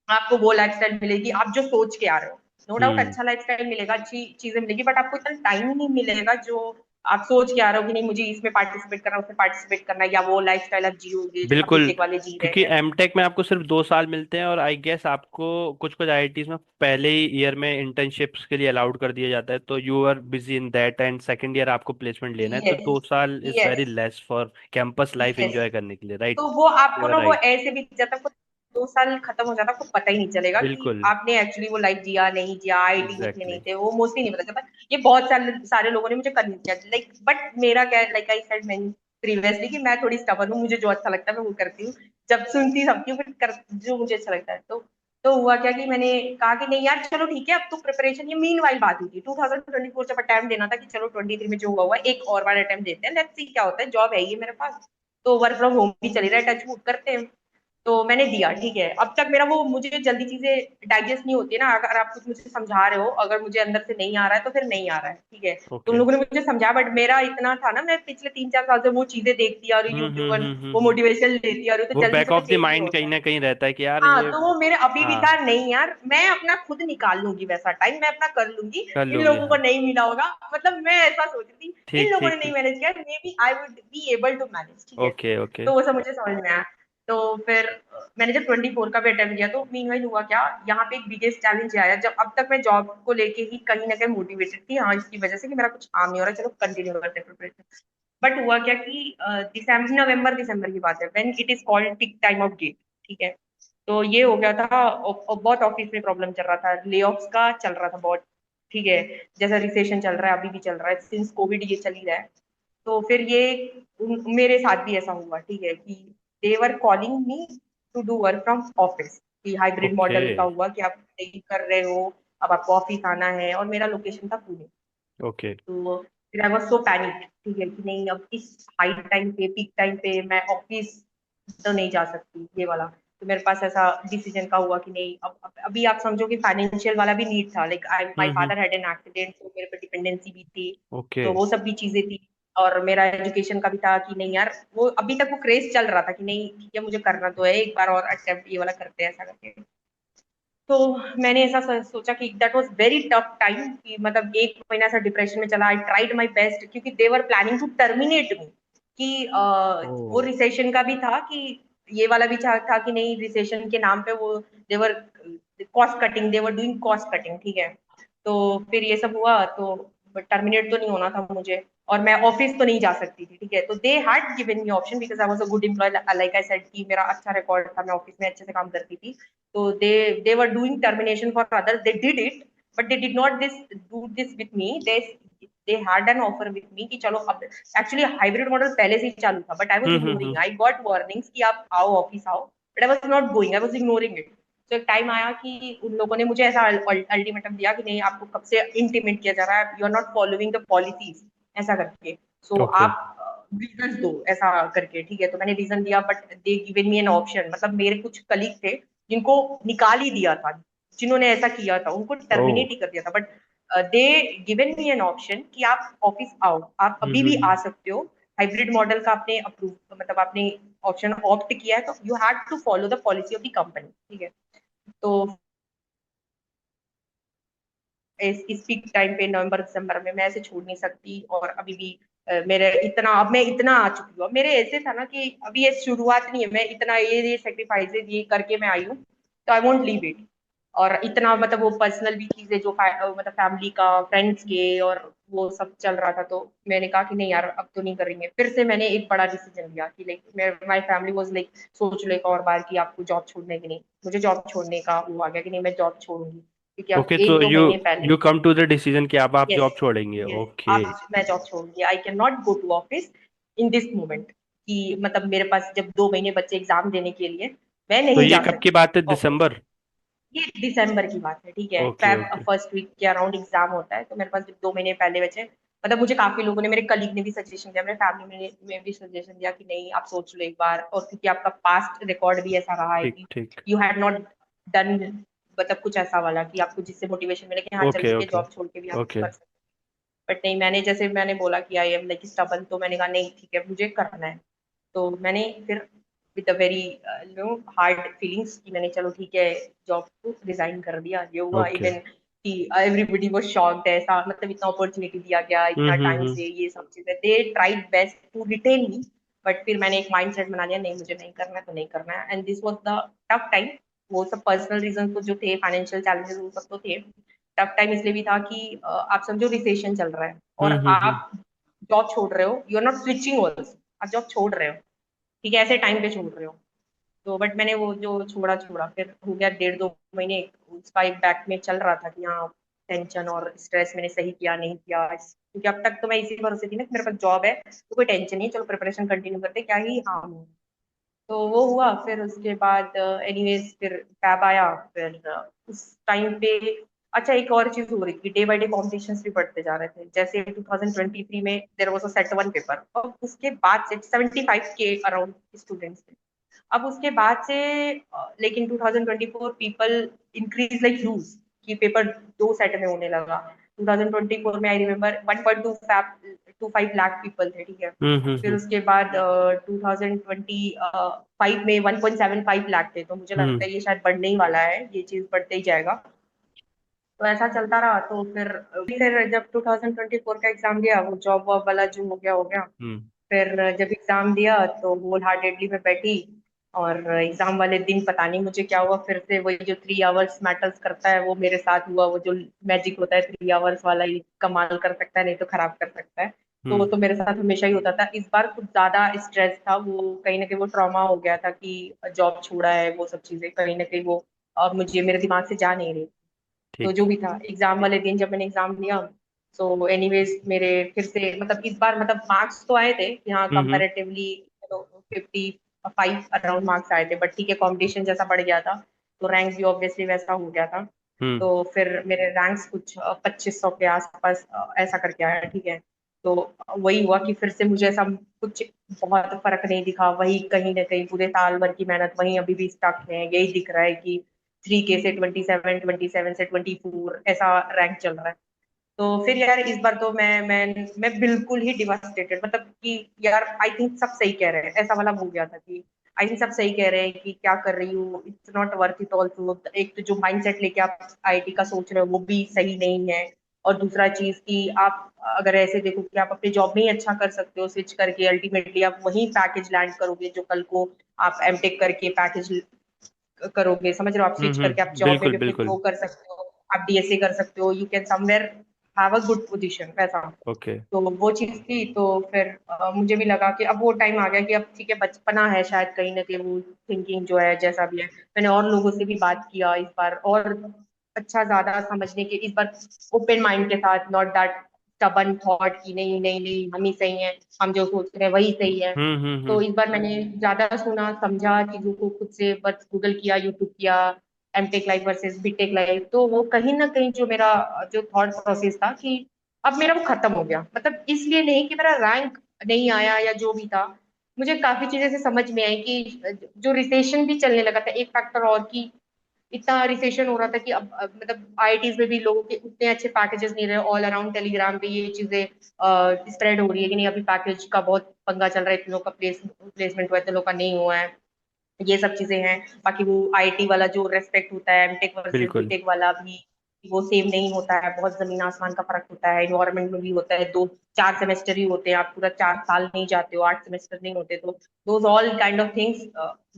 आपको वो लाइफस्टाइल मिलेगी आप जो सोच के आ रहे हो। नो डाउट हम्म। अच्छा लाइफस्टाइल मिलेगा, अच्छी चीजें मिलेगी, बट आपको इतना टाइम नहीं मिलेगा जो आप सोच के आ रहे हो कि नहीं मुझे इसमें पार्टिसिपेट करना है, उसमें पार्टिसिपेट करना है, या वो लाइफस्टाइल आप जियोगे जैसा बिल्कुल, बीटेक वाले जी क्योंकि रहे हैं। एमटेक में आपको सिर्फ 2 साल मिलते हैं, और आई गेस आपको कुछ कुछ आईआईटीज में पहले ही ईयर में इंटर्नशिप्स के लिए अलाउड कर दिया जाता है, तो you are busy in that, and second year आपको प्लेसमेंट लेना है, तो यस 2 साल is yes very less for campus life yes. Enjoy करने के लिए, राइट? तो वो आपको यू आर ना वो राइट। ऐसे भी जब तक वो 2 साल खत्म हो जाता आपको पता ही नहीं चलेगा कि बिल्कुल। आपने एक्चुअली वो लाइफ जिया नहीं जिया, आईआईटी में थे नहीं एग्जैक्टली। थे, वो मोस्टली नहीं पता चलता। ये बहुत सारे सारे लोगों ने मुझे कन्विंस किया, लाइक बट मेरा क्या, like I said man previously, कि मैं थोड़ी स्टबर्न हूँ, मुझे जो अच्छा लगता है मैं वो करती हूँ। जब सुनती सबकी हूँ, फिर कर जो मुझे अच्छा लगता है। तो हुआ क्या कि मैंने कहा कि नहीं यार चलो ठीक है, अब तो प्रिपरेशन, ये मीन वाइल बात हुई थी 2024 जब अटेम्प्ट देना था कि चलो 23 में जो हुआ हुआ एक और बार अटेम्प्ट देते हैं, लेट्स सी क्या होता है, जॉब है ये मेरे पास, तो वर्क फ्रॉम होम भी चल रहा है, टच वुड करते हैं। तो मैंने दिया, ठीक है। अब तक मेरा वो, मुझे जल्दी चीजें डाइजेस्ट नहीं होती है ना, अगर आप कुछ मुझे समझा रहे हो, अगर मुझे अंदर से नहीं आ रहा है तो फिर नहीं आ रहा है, ठीक है। तो उन ओके। लोगों ने मुझे समझाया, बट मेरा इतना था ना, मैं पिछले 3-4 साल से वो चीजें देखती आ रही हूँ, यूट्यूब वो हम्म। मोटिवेशन लेती आ रही हूँ, तो वो जल्दी बैक से वो ऑफ द चेंज नहीं माइंड कहीं होता है। ना कहीं रहता है कि यार हाँ, ये। तो वो मेरे अभी भी था, हाँ, नहीं यार मैं अपना खुद निकाल लूंगी, वैसा टाइम मैं अपना कर लूंगी, कर इन लोगे, लोगों को हाँ। नहीं मिला होगा, मतलब मैं ऐसा सोच रही थी, इन ठीक लोगों ने ठीक नहीं ठीक। मैनेज किया, maybe I would be able to manage, ठीक है। Okay okay. तो वो सब मुझे समझ में आया। तो फिर मैंने जब 24 का भी अटेम्प्ट किया, तो मीनवाइल हुआ क्या, यहाँ पे एक बिगेस्ट चैलेंज आया, जब अब तक मैं जॉब को लेके ही कहीं ना कहीं मोटिवेटेड थी, हाँ इसकी वजह से कि मेरा कुछ काम नहीं हो रहा है, चलो कंटिन्यू करते हैं प्रिपरेशन। बट हुआ क्या कि दिसंबर, नवंबर दिसंबर की बात है, when it is called tick time of GATE, ठीक है। तो ये हो गया था, बहुत ऑफिस में प्रॉब्लम चल रहा था, ले ऑफ्स का चल रहा था बहुत, ठीक है। जैसा रिसेशन चल रहा है अभी भी चल रहा है, सिंस कोविड ये चल ही रहा है। तो फिर ये मेरे साथ भी ऐसा हुआ, ठीक है, कि they were calling me to do work from office, कि हाइब्रिड ओके मॉडल का हुआ कि आप नहीं कर रहे हो, अब आपको ऑफिस आना है, और मेरा लोकेशन था पुणे। ओके। तो फिर आई वाज सो पैनिक, ठीक है, कि नहीं अब इस हाई टाइम पे, पीक टाइम पे मैं ऑफिस तो नहीं जा सकती, ये वाला। तो मेरे पास ऐसा डिसीजन का हुआ कि नहीं, अभी आप समझो कि फाइनेंशियल वाला भी नीड था, like I my hmm. Father had an accident, तो मेरे पे डिपेंडेंसी भी थी। ओके। तो वो सब भी चीजें थी, और मेरा एजुकेशन का भी था कि नहीं यार, वो अभी तक वो क्रेज चल रहा था कि नहीं ठीक है मुझे करना तो है, एक बार और अटेम्प्ट ये वाला करते हैं, ऐसा करके। तो मैंने ऐसा सोचा कि that was very tough time, कि मतलब 1 महीना ऐसा डिप्रेशन में चला, आई ट्राइड माय बेस्ट, क्योंकि दे वर प्लानिंग टू टर्मिनेट मी, कि वो ओ। रिसेशन का भी था कि ये वाला भी था कि नहीं, रिसेशन के नाम पे वो देवर कॉस्ट कटिंग, देवर डूइंग कॉस्ट कटिंग, ठीक है। तो फिर ये सब हुआ, तो टर्मिनेट तो नहीं होना था मुझे, और मैं ऑफिस तो नहीं जा सकती थी, ठीक है। तो they had given me option, because I was a good employee, like I said कि मेरा अच्छा रिकॉर्ड था, मैं ऑफिस में अच्छे से काम करती थी। So they were doing termination for others. They did it, but they did not do this with me. They had an offer with me कि चलो अब, एक्चुअली हाइब्रिड मॉडल पहले से ही चालू था, but I was ignoring, hmm. I got warnings कि आप आओ ऑफिस आओ, but I was not going, I was ignoring it. तो एक टाइम आया कि उन लोगों ने मुझे ऐसा अल्टीमेटम दिया कि नहीं आपको कब से इंटीमेट किया जा रहा है, you are not following the policies, ऐसा करके। So okay. आप रीजन दो, ऐसा करके, ठीक है। तो मैंने रीजन दिया, but they given me an option, मतलब मेरे कुछ कलीग थे जिनको निकाल ही दिया था, जिन्होंने ऐसा किया था उनको ओ। टर्मिनेट ही कर दिया था, but they given me an option कि आप ऑफिस आओ, आप अभी भी आ हम्म। सकते हो, हाइब्रिड मॉडल का आपने अप्रूव, मतलब आपने ऑप्शन ऑप्ट किया है, तो you have to follow the policy of the company, ठीक है। तो इस पीक टाइम पे नवंबर दिसंबर में मैं ऐसे छोड़ नहीं सकती, और अभी भी मेरे इतना, अब मैं इतना आ चुकी हूँ, अब मेरे ऐसे था ना कि अभी ये शुरुआत नहीं है, मैं इतना ये सेक्रीफाइसेस ये करके मैं आई हूँ, तो आई वोंट लीव इट। और इतना मतलब वो पर्सनल भी चीजें जो मतलब फैमिली का, फ्रेंड्स के, और वो सब चल रहा था, तो मैंने कहा कि नहीं यार अब तो नहीं करेंगे। फिर से मैंने एक बड़ा डिसीजन लिया कि like my family was like सोच लो एक और बार कि आपको जॉब छोड़ने की नहीं, मुझे जॉब छोड़ने का वो आ गया कि नहीं मैं जॉब छोड़ूंगी, क्योंकि अब ओके, तो एक दो यू महीने पहले, you come to the decision कि अब आप यस जॉब छोड़ेंगे, यस, ओके। आप मैं जॉब छोड़ूंगी, I can not go to office in this moment, कि मतलब मेरे पास जब 2 महीने बच्चे एग्जाम देने के लिए, मैं तो नहीं ये जा कब की सकती बात है, ऑफिस। दिसंबर? ये दिसंबर की बात है, ठीक है। Okay Feb okay. First week के अराउंड एग्जाम होता है, तो मेरे पास 2 महीने पहले बचे। मतलब मुझे काफी लोगों ने, मेरे कलीग ने भी सजेशन दिया, मेरे फैमिली में भी सजेशन दिया कि नहीं आप सोच लो एक बार, और क्योंकि आपका पास्ट रिकॉर्ड भी ऐसा रहा है ठीक कि ठीक। यू हैड नॉट डन, मतलब कुछ ऐसा वाला कि आपको जिससे मोटिवेशन मिले कि हाँ चल ओके ठीक है, ओके जॉब छोड़ के भी आप ओके। कर सकते हो। बट नहीं, मैंने जैसे मैंने बोला कि आई एम लाइक स्टबन, तो मैंने कहा नहीं ठीक है मुझे करना है। तो मैंने फिर with a very hard feelings कि मैंने चलो ठीक है जॉब को रिजाइन कर दिया। ये हुआ ओके। इवन कि एवरीबडी वाज शॉक्ड, ऐसा मतलब इतना अपॉर्चुनिटी दिया गया इतना टाइम हम्म। से, ये सब चीजें they tried best to retain me. But फिर मैंने एक माइंडसेट बना लिया, नहीं मुझे नहीं करना है तो नहीं करना है, and this was the tough time. वो सब पर्सनल रीजन तो जो थे, फाइनेंशियल चैलेंजेस वो सब तो थे। टफ टाइम इसलिए भी था कि आप समझो रिसेशन चल रहा है और हम्म। आप जॉब छोड़ रहे हो, you are not switching also, आप जॉब छोड़ रहे हो, ठीक है, ऐसे टाइम पे छोड़ रहे हो। तो बट मैंने वो जो छोड़ा छोड़ा, फिर हो गया 1.5 2 महीने, उसका एक बैक में चल रहा था कि हाँ टेंशन और स्ट्रेस मैंने सही किया नहीं किया, क्योंकि अब तक तो मैं इसी भरोसे थी ना कि मेरे पास जॉब है तो कोई टेंशन नहीं है, चलो प्रिपरेशन कंटिन्यू करते क्या ही हाँ। तो वो हुआ, फिर उसके बाद एनीवेज फिर फैब आया, फिर उस टाइम पे अच्छा एक और चीज हो रही थी, डे बाय डे कॉम्पिटिशन्स भी बढ़ते जा रहे थे। जैसे 2023 में there was a set one paper, और उसके बाद से 75 के अराउंड स्टूडेंट्स थे। अब उसके बाद से लेकिन 2024 पीपल इंक्रीज लाइक ह्यूज, कि पेपर 2 सेट में होने लगा। 2024 में आई रिमेम्बर 1.25 लाख पीपल थे, ठीक है। फिर हम्म। उसके बाद 2025 में 1.75 लाख थे, तो मुझे लगता हम्म है ये शायद बढ़ने ही वाला है, ये चीज बढ़ते ही जाएगा। तो ऐसा चलता रहा, तो फिर जब 2024 का एग्जाम दिया, वो जॉब वॉब वाला जो हो गया। हम्म फिर जब एग्जाम दिया तो होल हार्टेडली मैं बैठी, और एग्जाम वाले दिन पता नहीं मुझे क्या हुआ, फिर से वही जो 3 आवर्स मैटर्स करता है वो मेरे साथ हुआ, वो जो मैजिक होता है 3 आवर्स वाला ही कमाल कर सकता है, नहीं तो खराब कर सकता है। तो वो हम्म तो मेरे साथ हमेशा ही होता था, इस बार कुछ ज्यादा स्ट्रेस था, वो कहीं ना कहीं वो ट्रॉमा हो गया था कि जॉब छोड़ा है, वो सब चीजें कहीं ना कहीं वो मुझे मेरे दिमाग से जा नहीं रही। तो ठीक। जो भी था एग्जाम वाले दिन जब मैंने एग्जाम दिया, सो एनीवेज मेरे फिर से मतलब इस बार मतलब मार्क्स तो आए थे कि हाँ हम्म। कंपैरेटिवली 55 अराउंड मार्क्स आए थे, बट ठीक है कंपटीशन जैसा बढ़ गया था, तो रैंक भी ऑब्वियसली वैसा हो गया था। हम्म तो फिर मेरे रैंक्स कुछ 2500 के आसपास ऐसा करके आया, ठीक है। तो वही हुआ कि फिर से मुझे ऐसा कुछ बहुत फर्क नहीं दिखा, वही कहीं ना कहीं पूरे साल भर की मेहनत वही अभी भी स्टक है, यही दिख रहा है कि 3K से 27, 27 से 24 ऐसा रैंक चल रहा है। तो फिर यार इस बार तो मैं बिल्कुल ही डिवास्टेटेड, मतलब कि यार आई थिंक सब सही कह रहे हैं, ऐसा वाला हो गया था कि आई थिंक सब सही कह रहे हैं कि क्या कर रही हूँ, it's not worth it also. एक तो जो माइंडसेट लेके आप आईटी का सोच रहे हो वो भी सही नहीं है, और दूसरा चीज कि आप अगर ऐसे देखो कि आप अपनी जॉब में ही अच्छा कर सकते हो स्विच करके, अल्टीमेटली आप वही पैकेज लैंड करोगे जो कल को आप एमटेक करके पैकेज करोगे, समझ रहे हो, आप स्विच करके आप जॉब में बिल्कुल भी अपने बिल्कुल। ग्रो कर सकते हो, आप डीएसए कर सकते हो, you can somewhere have a good position वैसा। ओके। तो वो चीज थी, तो फिर मुझे भी लगा कि अब वो टाइम आ गया कि अब ठीक है बचपना है शायद कहीं ना कहीं, वो थिंकिंग जो है जैसा भी है। मैंने और लोगों से भी बात किया इस बार, और अच्छा ज्यादा समझने के इस बार ओपन माइंड के साथ, नॉट दैट स्टबन थॉट कि नहीं नहीं नहीं हम ही सही हैं, हम जो सोच रहे हैं वही सही है। तो हम्म। इस बार मैंने ज्यादा सुना समझा चीजों को, खुद से बस गूगल किया, यूट्यूब किया, MTech life versus BTech life, तो वो कहीं ना कहीं जो मेरा जो थॉट प्रोसेस था कि अब मेरा वो खत्म हो गया। मतलब इसलिए नहीं कि मेरा रैंक नहीं आया या जो भी था, मुझे काफी चीजें से समझ में आई कि जो रिसेशन भी चलने लगा था, एक फैक्टर और कि इतना रिसेशन हो रहा था कि अब मतलब आईआईटीज में भी लोगों के उतने अच्छे पैकेजेस नहीं रहे, ऑल अराउंड टेलीग्राम पे ये चीजें स्प्रेड हो रही है कि नहीं अभी पैकेज का बहुत पंगा चल रहा है, इतने लोग का प्लेसमेंट हुआ है, इतने लोग का नहीं हुआ है, ये सब चीजें हैं। बाकी वो आईटी वाला जो रेस्पेक्ट होता है एमटेक वर्सेस बिल्कुल। बीटेक वाला भी, वो सेम नहीं होता है, बहुत जमीन आसमान का फर्क होता है, इन्वायरमेंट में भी होता है, 2 4 सेमेस्टर ही होते हैं, आप पूरा 4 साल नहीं जाते हो, 8 सेमेस्टर नहीं होते, तो those all kind of things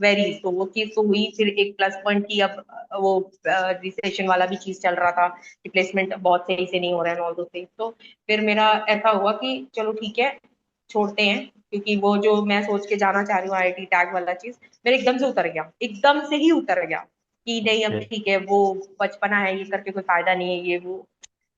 very. तो वो चीज तो हुई, फिर एक प्लस पॉइंट की अब वो रिसेशन वाला भी चीज चल रहा था कि प्लेसमेंट बहुत सही से नहीं हो रहा है ऑल दो थिंग्स। तो फिर मेरा ऐसा हुआ कि चलो ठीक है छोड़ते हैं, क्योंकि वो जो मैं सोच के जाना चाह रही हूँ आईटी टैग वाला चीज मेरे एकदम से उतर गया, एकदम से ही उतर गया कि नहीं अब ओके। ठीक है वो बचपना है, ये करके कोई फायदा नहीं है, ये वो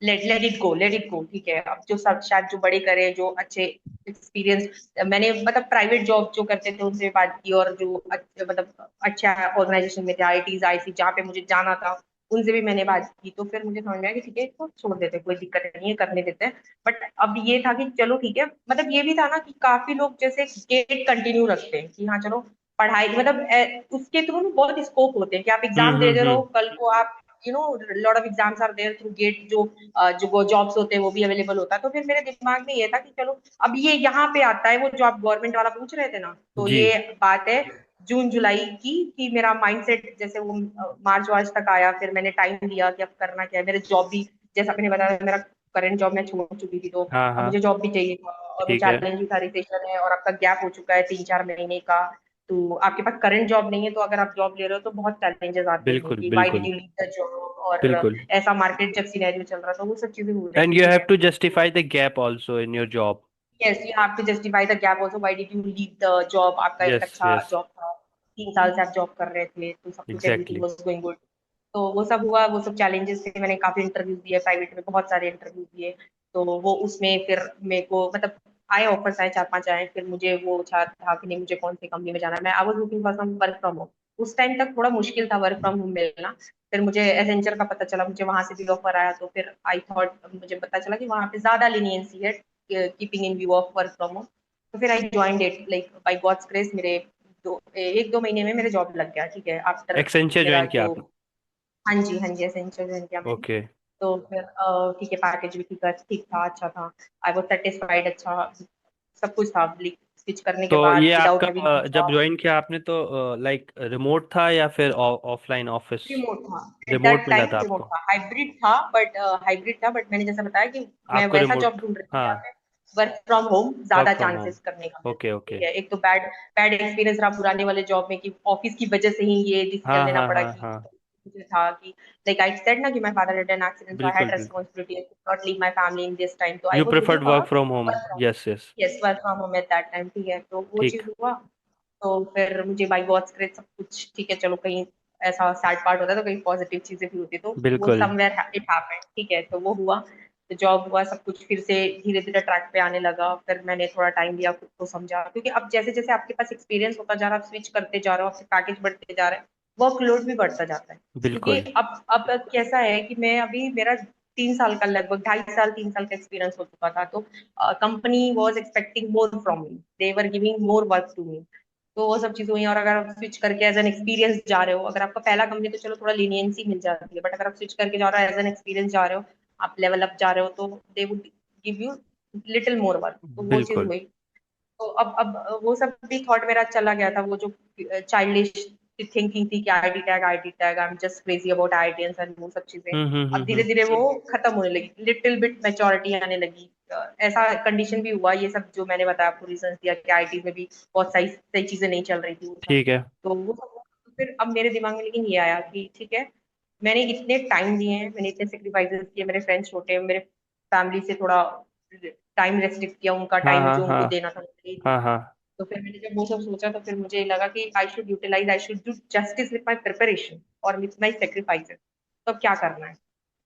let let it go, let it go, ठीक है। अब जो सब शायद जो बड़े करे, जो अच्छे एक्सपीरियंस, मैंने मतलब प्राइवेट जॉब जो करते थे उनसे बात की, और जो मतलब अच्छा ऑर्गेनाइजेशन में थे, आईटीज आईसी जहाँ पे मुझे जाना था, उनसे भी मैंने बात की, तो फिर मुझे समझ में आया कि ठीक है इसको छोड़ देते हैं, कोई दिक्कत नहीं है, करने देते हैं। बट अब ये था कि चलो ठीक है, मतलब ये भी था ना कि काफी लोग जैसे गेट कंटिन्यू रखते हैं कि हाँ चलो पढ़ाई, मतलब उसके थ्रू ना बहुत स्कोप होते हैं कि आप एग्जाम दे दे रहो, हम्म। कल को आप lot of exams are there through GATE, जो जॉब्स होते हैं वो भी अवेलेबल होता है। तो फिर मेरे दिमाग में ये था कि चलो अब ये यहाँ पे आता है, वो जो आप गवर्नमेंट वाला पूछ रहे थे ना, तो जी। ये बात है जून जुलाई की, कि मेरा माइंडसेट जैसे वो मार्च वार्च तक आया, फिर मैंने टाइम लिया कि अब करना क्या है। मेरे जॉब भी, जैसा आपने बताया, मेरा करंट जॉब मैं छोड़ चुकी थी, तो हाँ अब हाँ। मुझे जॉब भी चाहिए था, और वो ठीक है। चैलेंजिंग था, रिसेशन है और आपका गैप हो चुका है 3-4 महीने का। तो आपके पास करंट जॉब नहीं है, तो अगर आप जॉब ले रहे हो तो बहुत चैलेंजेस आते हैं बिल्कुल कि व्हाई डिड बिल्कुल यू लीव द जॉब, और बिल्कुल। ऐसा मार्केट जब सिनेरियो चल रहा था, वो सब चीजें हो रही एंड थी, यू ठीक हैव है। To justify the gap also in your job. Yes, you have to justify the gap also, why did you leave the job, आपका एक यस अच्छा यस। जॉब था, 3 साल से आप जॉब कर रहे थे, तो सब कुछ everything exactly. Was going good. तो वो सब हुआ, वो सब चैलेंजेस थे, मैंने काफी इंटरव्यू दिए, प्राइवेट में बहुत सारे इंटरव्यू दिए। तो वो उसमें फिर मेरे को मतलब आए ऑफर्स, आए 4-5 आए, फिर मुझे वो था कि नहीं मुझे कौन सी कंपनी में जाना है। मैं I was looking for some work from home. उस टाइम तक थोड़ा मुश्किल था वर्क फ्रॉम होम मिलना। फिर मुझे एसेंचर का पता चला, मुझे वहां से भी ऑफर आया, तो फिर आई थॉट, मुझे पता चला कि वहां पे ज्यादा लीनियंसी है keeping in view of work from home. तो फिर I joined it, like by God's grace मेरे 1-2 महीने में मेरे जॉब लग गया, ठीक है, आफ्टर एक्सेंचर मेरा ज्वाइन किया जो। आपने? हाँ जी, हाँ जी, एसेंशियल ज्वाइन किया मैंने। ओके। तो फिर ठीक है, पैकेज भी ठीक ठीक था, अच्छा था। आई वाज सेटिस्फाइड, अच्छा सब कुछ था। स्विच करने के तो बाद ये विदाउट आपका हैविंग टू जब जॉब। ज्वाइन किया आपने तो लाइक रिमोट था या फिर ऑफलाइन ऑफिस? रिमोट था, एट दैट रिमोट मिला टाइम था रिमोट आपको? था, हाइब्रिड था, बट मैंने जैसा बताया कि मैं आपको वैसा रिमोट। जॉब ढूंढ रही थी हाँ। जहाँ पे वर्क फ्रॉम होम वर्क ज्यादा फ्रॉम होम। चांसेस करने का मिले, ओके ठीक ओके। है। एक तो बैड बैड एक्सपीरियंस रहा पुराने वाले जॉब में कि ऑफिस की वजह से ही ये डिसीजन हाँ लेना हाँ पड़ा हाँ कि हाँ। मुझे था कि लाइक आई सेड ना कि my father had an accident, so I बिल्कुल हैड बिल्कुल। Responsibility, I could not leave my family in this time, तो I you was looking preferred for work a from home? Work from, yes yes. Yes, work from home at that time, ठीक है। तो वो ठीक। चीज हुआ। तो फिर मुझे बाई गॉड्स ग्रेस सब कुछ ठीक है, चलो कहीं ऐसा सैड पार्ट होता है तो कहीं पॉजिटिव चीजें भी होती है, तो वो बिल्कुल। समवेयर इट हैपेंड, ठीक है। तो वो हुआ, तो जॉब हुआ, सब कुछ फिर से धीरे धीरे ट्रैक पे आने लगा। फिर मैंने थोड़ा टाइम लिया, खुद को समझा, क्योंकि अब जैसे जैसे आपके पास एक्सपीरियंस होता जा रहा है, आप स्विच करते जा रहे हो, आपके पैकेज बढ़ते जा रहे हैं, वर्कलोड भी बढ़ता जाता है। क्योंकि बिल्कुल। अब कैसा है कि मैं अभी मेरा 3 साल का, लगभग 2.5 साल 3 साल का एक्सपीरियंस हो चुका था, तो company was expecting more from me, they were giving more work to me. तो वो सब चीजें हुई। और अगर आप स्विच करके एज एन एक्सपीरियंस जा रहे हो, अगर आपका पहला कंपनी तो चलो थोड़ा लीनियंसी मिल जाती है, बट अगर आप स्विच करके जा रहे हो, एज एन एक्सपीरियंस जा रहे हो, आप लेवल अप जा रहे हो, तो they would give you little more work, तो वो चीज बिल्कुल। हुई। तो अब वो सब भी थॉट मेरा चला गया था, वो जो चाइल्डिश थिंकिंग थी कि IT tag, I am just crazy about IITians and वो सब चीजें, अब धीरे धीरे वो खत्म होने लगी, लिटिल बिट मैच्योरिटी आने लगी। ऐसा कंडीशन भी हुआ, ये सब जो मैंने बताया आपको रीजन दिया कि आईटी में भी बहुत सही सही चीजें नहीं चल रही थी, वो सब। ठीक है। तो वो सब तो फिर अब मेरे दिमाग में लेकिन ये आया कि ठीक है, मैंने इतने टाइम दिए हैं, मैंने इतने सेक्रीफाइसेस किए, मेरे फ्रेंड्स छोटे हैं, मेरे फैमिली से थोड़ा टाइम रेस्ट्रिक्ट किया, उनका हाँ टाइम हाँ जो हाँ उनको देना था मुझे नहीं हाँ दिया। हाँ। तो फिर मैंने जब वो सब सोचा, तो फिर मुझे लगा कि I should do justice with my preparation और विथ माई सेक्रीफाइसेस। तो अब क्या करना है?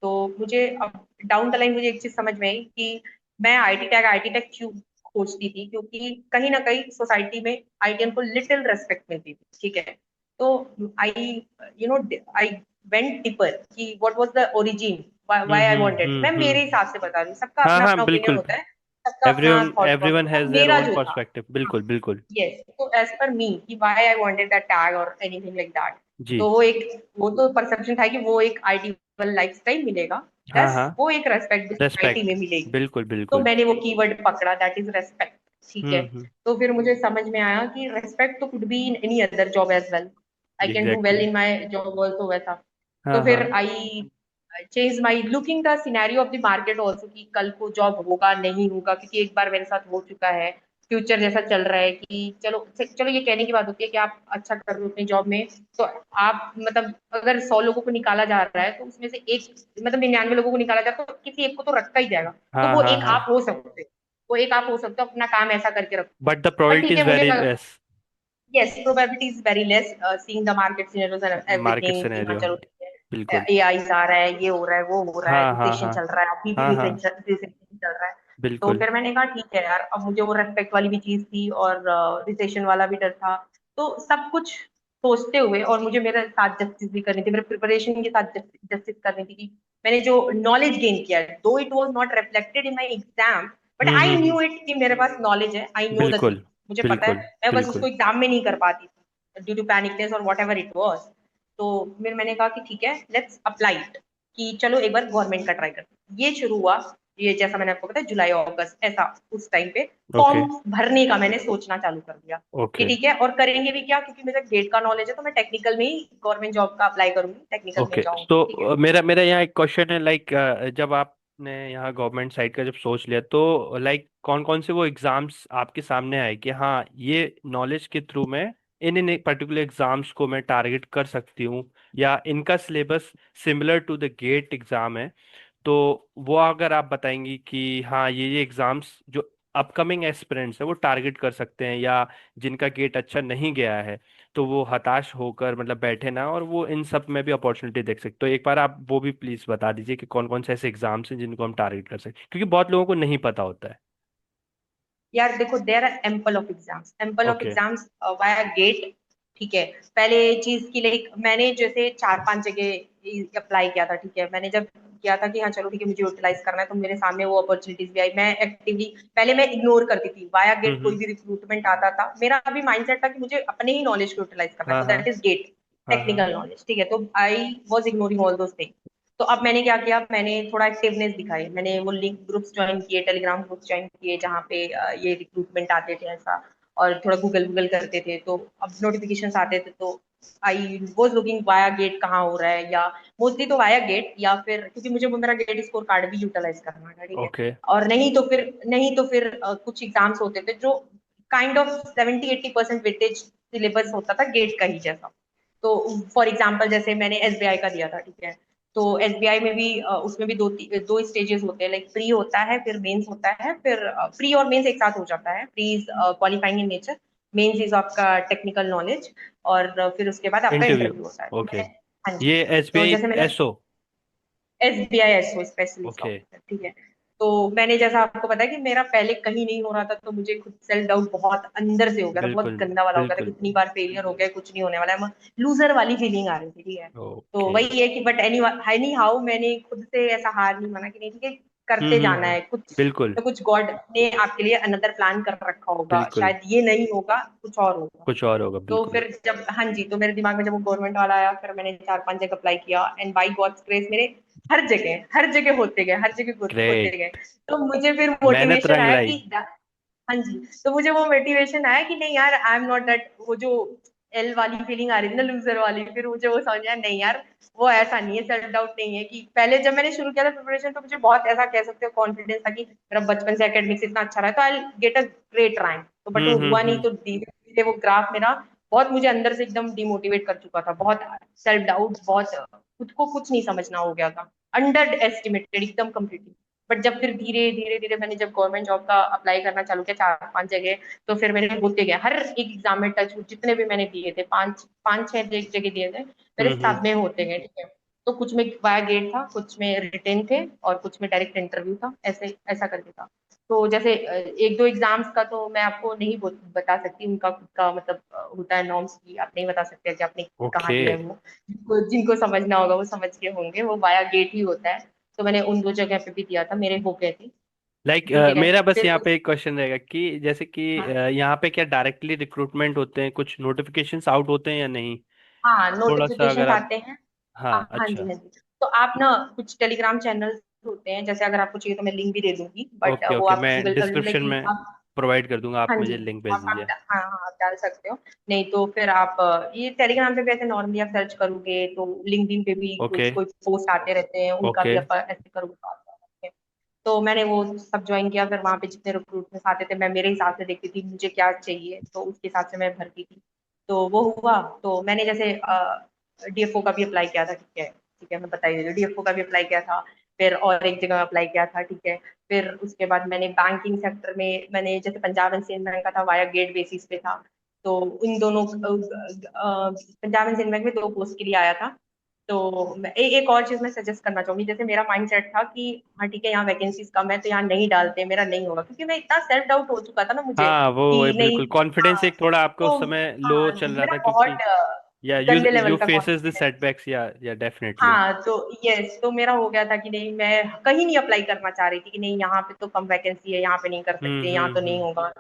तो मुझे अब डाउन द लाइन मुझे एक चीज समझ में आई कि मैं आईटी टैग क्यों खोजती थी, क्योंकि कहीं ना कहीं सोसाइटी में आईटीएन को लिटिल रेस्पेक्ट मिलती थी, ठीक है। तो आई आई वेंट डीपर कि what was the origin, why I wanted. मैं मेरे हम्म। हिसाब से बता रही हूँ, सबका हाँ अपना हाँ अपना ओपिनियन बिल्कुल। होता है, सबका अपना एवरीवन थॉट प्रोसेस एवरीवन होता हैज है, देयर मेरा ओन जो था। पर्सपेक्टिव। बिल्कुल बिल्कुल। यस, तो एज पर मी कि why I wanted that tag और एनीथिंग लाइक दैट। जी। तो वो तो परसेप्शन था कि वो एक आइडियल लाइफस्टाइल मिलेगा, हाँ प्लस हाँ। वो एक रेस्पेक्ट भी सोसाइटी रेस्पेक्ट। में मिलेगी। बिल्कुल तो बिल्कुल। मैंने वो कीवर्ड पकड़ा, दैट इज रेस्पेक्ट, ठीक है। हम्म। तो फिर मुझे समझ में आया कि रेस्पेक्ट तो could be in any other job as well, I can do well exactly. In my job also, वैसा। तो हाँ फिर हाँ। I change my looking the scenario of the market also, कि कल को जॉब होगा नहीं होगा, क्योंकि एक बार मेरे साथ हो चुका है। फ्यूचर जैसा चल रहा है कि चलो चलो, ये कहने की बात होती है कि आप अच्छा कर रहे हो अपनी जॉब में, तो आप मतलब अगर 100 लोगों को निकाला जा रहा है, तो उसमें से एक, मतलब 99 लोगों को निकाला जाए, तो किसी एक को तो रखा ही जाएगा। तो हाँ वो हाँ एक हाँ। आप हो सकते हो, वो एक आप हो सकते हो, अपना काम ऐसा करके रखो। बट द पर प्रोबेबिलिटी ठीक इज है, मुझे वेरी लगा, less. yes, probability is very less, seeing the market scenarios and market everything, कि हाँ सिनेरियो। चलो ठीक है, बिल्कुल। एआई आ रहा है, ये हो रहा है, वो हो रहा है, हाँ हाँ रिसेशन हाँ चल रहा है, अभी भी हाँ हाँ। रिसेशन चल रहा है। तो बिल्कुल। फिर मैंने कहा ठीक है यार, अब मुझे वो रेस्पेक्ट वाली भी चीज थी और रिसेशन वाला भी डर था, तो सब कुछ सोचते हुए, और मुझे मेरे साथ जस्टिस भी करनी थी, मेरे प्रिपरेशन के साथ जस्टिस करनी थी कि मैंने जो नॉलेज गेन किया है, दो it was not reflected in my exam, but I hmm. Knew it कि मेरे पास नॉलेज है, आई नो द थिंग, बिल्कुल मुझे पता बिल्कुल है, मैं बस बिल्कुल। उसको एग्जाम में नहीं कर पाती थी ड्यू टू पैनिकनेस और वॉट एवर इट वॉज। तो फिर मैंने कहा कि ठीक है, लेट्स अप्लाई इट, कि चलो एक बार गवर्नमेंट का ट्राई करते हैं। ये शुरू हुआ, ये जैसा मैंने आपको बताया जुलाई अगस्त ऐसा, उस टाइम पे ओके फॉर्म भरने का मैंने सोचना चालू कर दिया कि ओके ठीक है, और करेंगे भी क्या, क्योंकि मेरा गेट का नॉलेज है, तो मैं टेक्निकल में ही गवर्नमेंट जॉब का अप्लाई करूंगी, टेक्निकल में ओके। जाऊंगी, ठीक है। तो मेरा मेरा यहाँ एक क्वेश्चन है, लाइक जब आपने यहाँ गवर्नमेंट साइड का जब सोच लिया, तो लाइक कौन कौन से वो एग्जाम्स आपके सामने आए कि हाँ ये नॉलेज के थ्रू मैं इन इन पर्टिकुलर एग्जाम्स को मैं टारगेट कर सकती हूँ, या इनका syllabus similar to the GATE exam है? तो वो अगर आप बताएंगी कि हाँ ये एग्जाम्स जो अपकमिंग एस्पिरेंट्स है वो टारगेट कर सकते हैं, या जिनका गेट अच्छा नहीं गया है तो वो हताश होकर मतलब बैठे ना, और वो इन सब में भी अपॉर्चुनिटी देख सकते, तो एक बार आप वो भी प्लीज बता दीजिए कि कौन कौन से ऐसे एग्जाम्स हैं जिनको हम टारगेट कर सकते हैं, क्योंकि बहुत लोगों को नहीं पता होता है। यार देखो, there are ample of okay. Exams via GATE, ठीक है। पहले चीज की लाइक मैंने जैसे 4-5 जगह अप्लाई किया था, ठीक है। मैंने जब किया था कि हाँ चलो ठीक है, मुझे यूटिलाइज करना है, तो मेरे सामने वो अपॉर्चुनिटीज भी आई, मैं एक्टिवली, पहले मैं इग्नोर करती थी वाया गेट, कोई हम्म। भी रिक्रूटमेंट आता था, मेरा अभी माइंडसेट था कि मुझे अपने ही नॉलेज को यूटिलाइज करना है, हाँ सो हाँ दैट इज गेट, हाँ हाँ। टेक्निकल नॉलेज, ठीक है। तो I was ignoring all those things. तो अब मैंने क्या किया, मैंने थोड़ा एक्टिवनेस दिखाई, मैंने वो लिंक ग्रुप्स ज्वाइन किए, टेलीग्राम ग्रुप्स ज्वाइन किए, जहाँ पे ये रिक्रूटमेंट आते थे ऐसा, और थोड़ा गूगल गूगल करते थे, तो अब नोटिफिकेशन आते थे, तो I was looking via GATE कहाँ हो रहा है, या मोस्टली तो वाया गेट, या फिर क्योंकि मुझे वो मेरा गेट स्कोर कार्ड भी यूटिलाइज करना था, ठीक है। ओके। और नहीं तो फिर कुछ एग्जाम्स होते थे जो काइंड ऑफ 70-80% वेटेज सिलेबस होता था गेट का ही जैसा। तो फॉर एग्जाम्पल जैसे मैंने एसबीआई का दिया था, ठीक है। तो एसबीआई में भी उसमें भी दो स्टेजेस होते हैं, लाइक प्री होता है, फिर मेंस होता है, फिर प्री और मेंस एक साथ हो जाता है। Pre is qualifying in nature, mains is आपका टेक्निकल नॉलेज, और फिर उसके बाद आपका इंटरव्यू। इंटरव्यू होता है। तो ओके। मैंने, हाँ जी, ये तो एसबीआई जैसे मैंने SO. SBI SO specialist okay. Officer, ठीक है। तो मैंने जैसा आपको पता है कि मेरा पहले कहीं नहीं हो रहा था, तो मुझे खुद सेल्फ डाउट बहुत अंदर से हो गया था, बहुत बिल्कुल गंदा वाला हो गया था, बिल्कुल। कितनी बार फेलियर हो गया, कुछ नहीं होने वाला है, लूजर वाली फीलिंग आ रही थी, ठीक है। तो ओके। वही है कि बट एनी हाउ मैंने खुद से ऐसा हार नहीं माना कि नहीं ठीक है, करते जाना है, कुछ बिल्कुल तो कुछ गॉड ने आपके लिए अनदर प्लान कर रखा होगा, बिल्कुल। शायद ये नहीं होगा, कुछ और होगा। कुछ और होगा, तो बिल्कुल। फिर जब, हाँ जी, तो मेरे दिमाग में जब वो गवर्नमेंट वाला आया, फिर मैंने 4-5 जगह अप्लाई किया, एंड बाई गॉड्स ग्रेस मेरे हर जगह होते गए, हर जगह होते ग्रेट। गए। तो मुझे फिर मेहनत मोटिवेशन रंग आया लाई। कि हाँ जी, तो मुझे वो मोटिवेशन आया कि नहीं यार, आई एम नॉट दैट, वो जो एल वाली फीलिंग आ रही थी ना, लूजर वाली, फिर मुझे वो समझ आया नहीं यार, वो ऐसा नहीं है, सेल्फ डाउट नहीं है। कि पहले जब मैंने शुरू किया था प्रिपरेशन, तो मुझे बहुत ऐसा कह सकते हो कॉन्फिडेंस था कि मेरा बचपन से एकेडमिक्स इतना अच्छा रहा है, तो I get a great rank, तो बट वो हुआ नहीं। हम्म। तो धीरे धीरे वो ग्राफ मेरा बहुत मुझे अंदर से एकदम डिमोटिवेट कर चुका था, बहुत सेल्फ डाउट, बहुत खुद को कुछ नहीं समझना हो गया था, अंडर एस्टिमेटेड एकदम कम्प्लीटली। बट जब फिर धीरे धीरे धीरे मैंने जब गवर्नमेंट जॉब का अप्लाई करना चालू किया 4-5 जगह, तो फिर मेरे होते गए, हर एक एग्जाम में टच, जितने भी मैंने दिए थे, 5-6 जगह दिए थे, मेरे हम्म। सब में होते गए, ठीक है। तो कुछ में वाया गेट था, कुछ में रिटेन थे, और कुछ में डायरेक्ट इंटरव्यू था, ऐसे ऐसा करके था। तो जैसे एक दो एग्जाम्स का तो मैं आपको नहीं बता सकती, उनका खुद का मतलब होता है नॉर्म्स की, आप नहीं बता सकते कि आपने कहाँ ओके। दिया है वो, जिनको समझना होगा वो समझ के होंगे, वो वाया गेट ही होता है। तो मैंने उन 2 जगह पे भी दिया था, मेरे हो गए थे, लाइक ठीक है। मेरा बस फिर यहाँ पे एक क्वेश्चन रहेगा कि जैसे कि हाँ, यहाँ पे क्या डायरेक्टली रिक्रूटमेंट होते हैं, कुछ नोटिफिकेशंस आउट होते हैं या नहीं? हाँ, थोड़ा सा नोटिफिकेशन अगर आप। आते हैं। हाँ हाँ जी, अच्छा। हाँ जी। तो आप ना, कुछ टेलीग्राम चैनल्स होते हैं, जैसे अगर आपको चाहिए तो मैं लिंक भी दे दूंगी, बट ओके वो ओके, आप मैं गूगल कर डिस्क्रिप्शन लाइक में आप, प्रोवाइड कर दूंगा, आप हाँ जी, मुझे लिंक भेज दीजिए। हाँ हाँ, आप डाल सकते हो। नहीं तो फिर आप ये टेलीग्राम पे भी ऐसे नॉर्मली आप सर्च करोगे, तो लिंक्डइन पे भी ओके कुछ कोई पोस्ट आते रहते हैं, उनका ओके। भी आप ऐसे करोगे तो आता है। तो मैंने वो सब ज्वाइन किया, फिर वहां पे जितने रिक्रूटमेंट आते थे, मैं मेरे हिसाब से देखती थी मुझे क्या चाहिए, तो उसके हिसाब से मैं भरती थी। तो वो हुआ, तो मैंने जैसे डीएफओ का भी अप्लाई किया था, ठीक है, मैं बताई दे रही हूँ, डीएफओ का भी अप्लाई किया था। फिर और एक जगह अप्लाई किया था, ठीक है। फिर उसके बाद मैंने बैंकिंग सेक्टर में, मैंने जैसे पंजाब एंड सिंध बैंक का था, वाया गेट बेसिस पे था। तो इन दोनों पंजाब एंड सिंध बैंक में 2 पोस्ट के लिए आया था। तो एक और चीज मैं सजेस्ट करना चाहूंगी, जैसे मेरा माइंड सेट था कि हाँ ठीक है, यहाँ वैकेंसीज कम है, तो यहाँ नहीं डालते, मेरा नहीं होगा, क्योंकि मैं इतना सेल्फ डाउट हो चुका था ना मुझे हाँ वो कि नहीं। बिल्कुल, कॉन्फिडेंस हाँ, एक थोड़ा आपका तो उस समय लो हाँ चल रहा मेरा था, बहुत क्योंकि या गंदे यू लेवल का फेसेस द कॉन्फिडेंस। सेटबैक्स, या डेफिनेटली। हाँ तो यस, तो मेरा हो गया था कि नहीं, मैं कहीं नहीं अप्लाई करना चाह रही थी कि नहीं यहाँ पे तो कम वैकेंसी है, यहाँ पे नहीं कर सकते, यहाँ तो नहीं हम्म। होगा।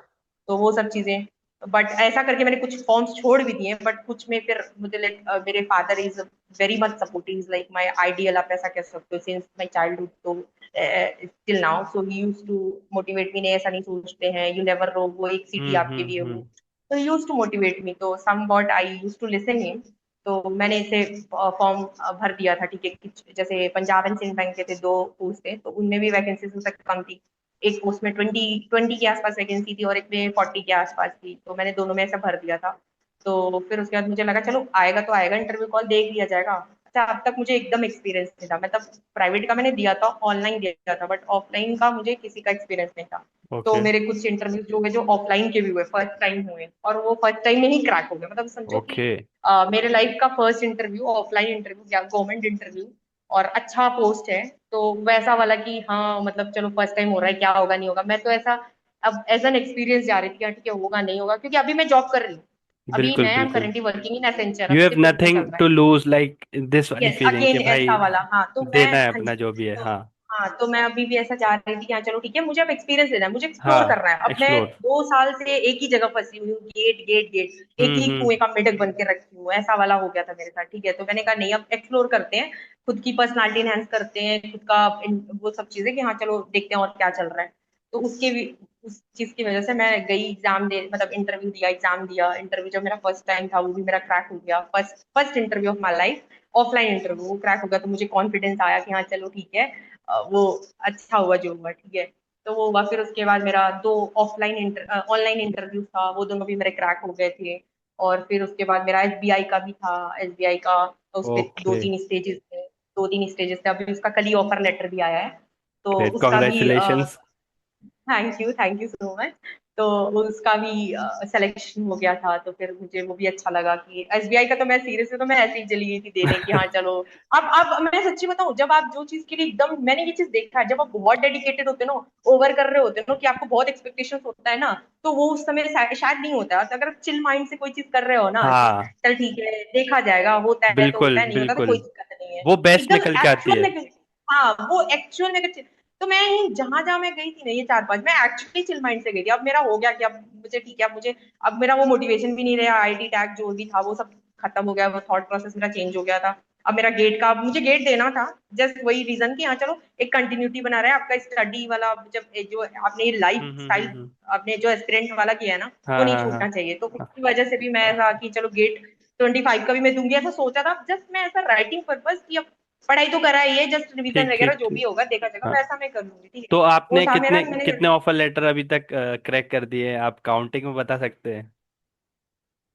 तो वो सब चीजें, बट ऐसा करके मैंने कुछ फॉर्म्स छोड़ भी दिए, बट कुछ में फिर मुझे लाइक मेरे father is very much supportive, is like my ideal, आप ऐसा कह सकते हो, since my childhood to till now. So he used to motivate me, नहीं ऐसा नहीं सोचते हैं, यू नेवर नो, वो एक सिटी आपके लिए वो। हम्म। तो he used to motivate me, तो somewhat I used to listen him. तो मैंने इसे फॉर्म भर दिया था, ठीक है। जैसे पंजाब एंड सिंध बैंक के थे, दो पोस्ट थे, तो उनमें भी वैकेंसीज उससे कम थी। एक पोस्ट में 20 के आसपास वैकेंसी थी और एक में 40 के आसपास थी, तो मैंने दोनों में ऐसा भर दिया था। तो फिर उसके बाद मुझे लगा चलो आएगा तो आएगा, इंटरव्यू कॉल देख लिया जाएगा। अच्छा, अब तक मुझे एकदम एक्सपीरियंस नहीं था, मतलब प्राइवेट का मैंने दिया था, ऑनलाइन दिया था, बट ऑफलाइन का मुझे किसी का एक्सपीरियंस नहीं था। तो ओके मेरे कुछ इंटरव्यू जो हुए, जो ऑफलाइन के भी हुए, फर्स्ट टाइम हुए, और वो फर्स्ट टाइम में ही क्रैक हो गया, मतलब समझो कि ओके। मेरे लाइफ का first interview, offline interview, government interview, और अच्छा पोस्ट है। तो वैसा वाला कि हाँ मतलब चलो फर्स्ट टाइम हो रहा है, क्या होगा नहीं होगा, मैं तो ऐसा अब एज एन एक्सपीरियंस जा रही थी कि हाँ, ठीक है होगा नहीं होगा, क्योंकि अभी मैं जॉब कर रही हूँ। अभी बिल्कुल मैं आई एम बिल्कुल। Currently working in Accenture, you अभी हैव देखो इतना चल नथिंग रहा टू है। लूज, लाइक दिस वाली यस, फीलिंग कि अगेन भाई ऐसा वाला, हाँ तो मैं, देना है हाँ अपना जी। जो भी है। तो हाँ हाँ, तो मैं अभी भी ऐसा चाह रही थी कि हाँ चलो ठीक है, मुझे अब एक्सपीरियंस लेना है, मुझे एक्सप्लोर हाँ। करना है। अब मैं एक्सप्लोर। 2 साल से एक ही जगह फंसी हुई हूँ, गेट गेट गेट, एक ही हम्म। कुएं का मेढक बन के रखी हूँ, ऐसा वाला हो गया था मेरे साथ, ठीक है। तो मैंने कहा नहीं, अब एक्सप्लोर करते हैं, खुद की पर्सनालिटी एनहेंस करते हैं, खुद का वो सब चीजें कि हाँ चलो देखते हैं और क्या चल रहा है। तो उसके भी, उस चीज की वजह से मैं गई एग्जाम दे, मतलब इंटरव्यू दिया, एग्जाम दिया। इंटरव्यू जब मेरा फर्स्ट टाइम था, वो भी मेरा क्रैक हो गया, first first interview of my life, offline interview, वो क्रैक हो गया। तो मुझे कॉन्फिडेंस आया कि हाँ चलो ठीक है, वो अच्छा हुआ जो हुआ, ठीक है। तो वो हुआ, फिर उसके बाद मेरा दो ऑनलाइन इंटरव्यू था, वो दोनों भी मेरे क्रैक हो गए थे। और फिर उसके बाद मेरा एसबीआई का भी था, एसबीआई का, उस पे दो ओके। तीन स्टेजेस थे, 2-3 स्टेजेस थे, अभी उसका कल ही ऑफर लेटर भी आया है। तो ग्रेट, उसका भी congratulations. Thank you so much. तो उसका भी सिलेक्शन हो गया था, तो फिर मुझे वो भी अच्छा लगा कि एसबीआई का, तो मैं सीरियस में, तो मैं ऐसे ही चली गई थी देने की, हाँ चलो। अब मैं सच्ची बताऊं, जब आप जो चीज के लिए एकदम, मैंने ये चीज देखा है, जब आप बहुत डेडिकेटेड होते हो ना, ओवर कर रहे होते हो ना, कि आपको बहुत एक्सपेक्टेशन होता है ना, तो वो उस समय शायद नहीं होता है। तो अगर आप चिल माइंड से कोई चीज कर रहे हो ना, कि हाँ चल ठीक है देखा जाएगा, होता है तो बिल्कुल होता है, नहीं होता तो बिल्कुल। कोई दिक्कत नहीं है, वो बेस्ट एकदम निकल के आती एक्चुअल है। में। हाँ, वो एक्चुअल में तो मैं ही जहां जहां मैं गई थी ना, ये 4-5, मैं एक्चुअली चिल माइंड से गई थी। अब मेरा हो गया कि अब मुझे ठीक है, अब मुझे, अब मेरा वो मोटिवेशन भी नहीं रहा, आईटी टैग जो भी था वो सब खत्म हो गया, वो थॉट प्रोसेस मेरा चेंज हो गया था। अब मेरा गेट का, मुझे गेट देना था, जस्ट वही रीजन कि हाँ चलो एक कंटिन्यूटी बना रहा है आपका स्टडी वाला, जब जो आपने लाइफ स्टाइल, हम्म। आपने जो एस्पिरेंट वाला किया है ना, वो हाँ नहीं हाँ हाँ छूटना चाहिए। तो हाँ। उसकी वजह से भी मैं ऐसा कि चलो गेट 25 का भी मैं दूंगी, ऐसा सोचा था, जस्ट मैं ऐसा राइटिंग पर्पज की, अब पढ़ाई तो करा ही है, जस्ट रिवीजन ठीक वगैरह ठीक जो भी ठीक। होगा देखा जाएगा, हाँ, वैसा मैं कर लूंगी, ठीक है। तो वो आपने था मेरा, कितने मैंने कितने ऑफर लेटर अभी तक क्रैक कर दिए हैं? आप काउंटिंग में बता सकते हैं?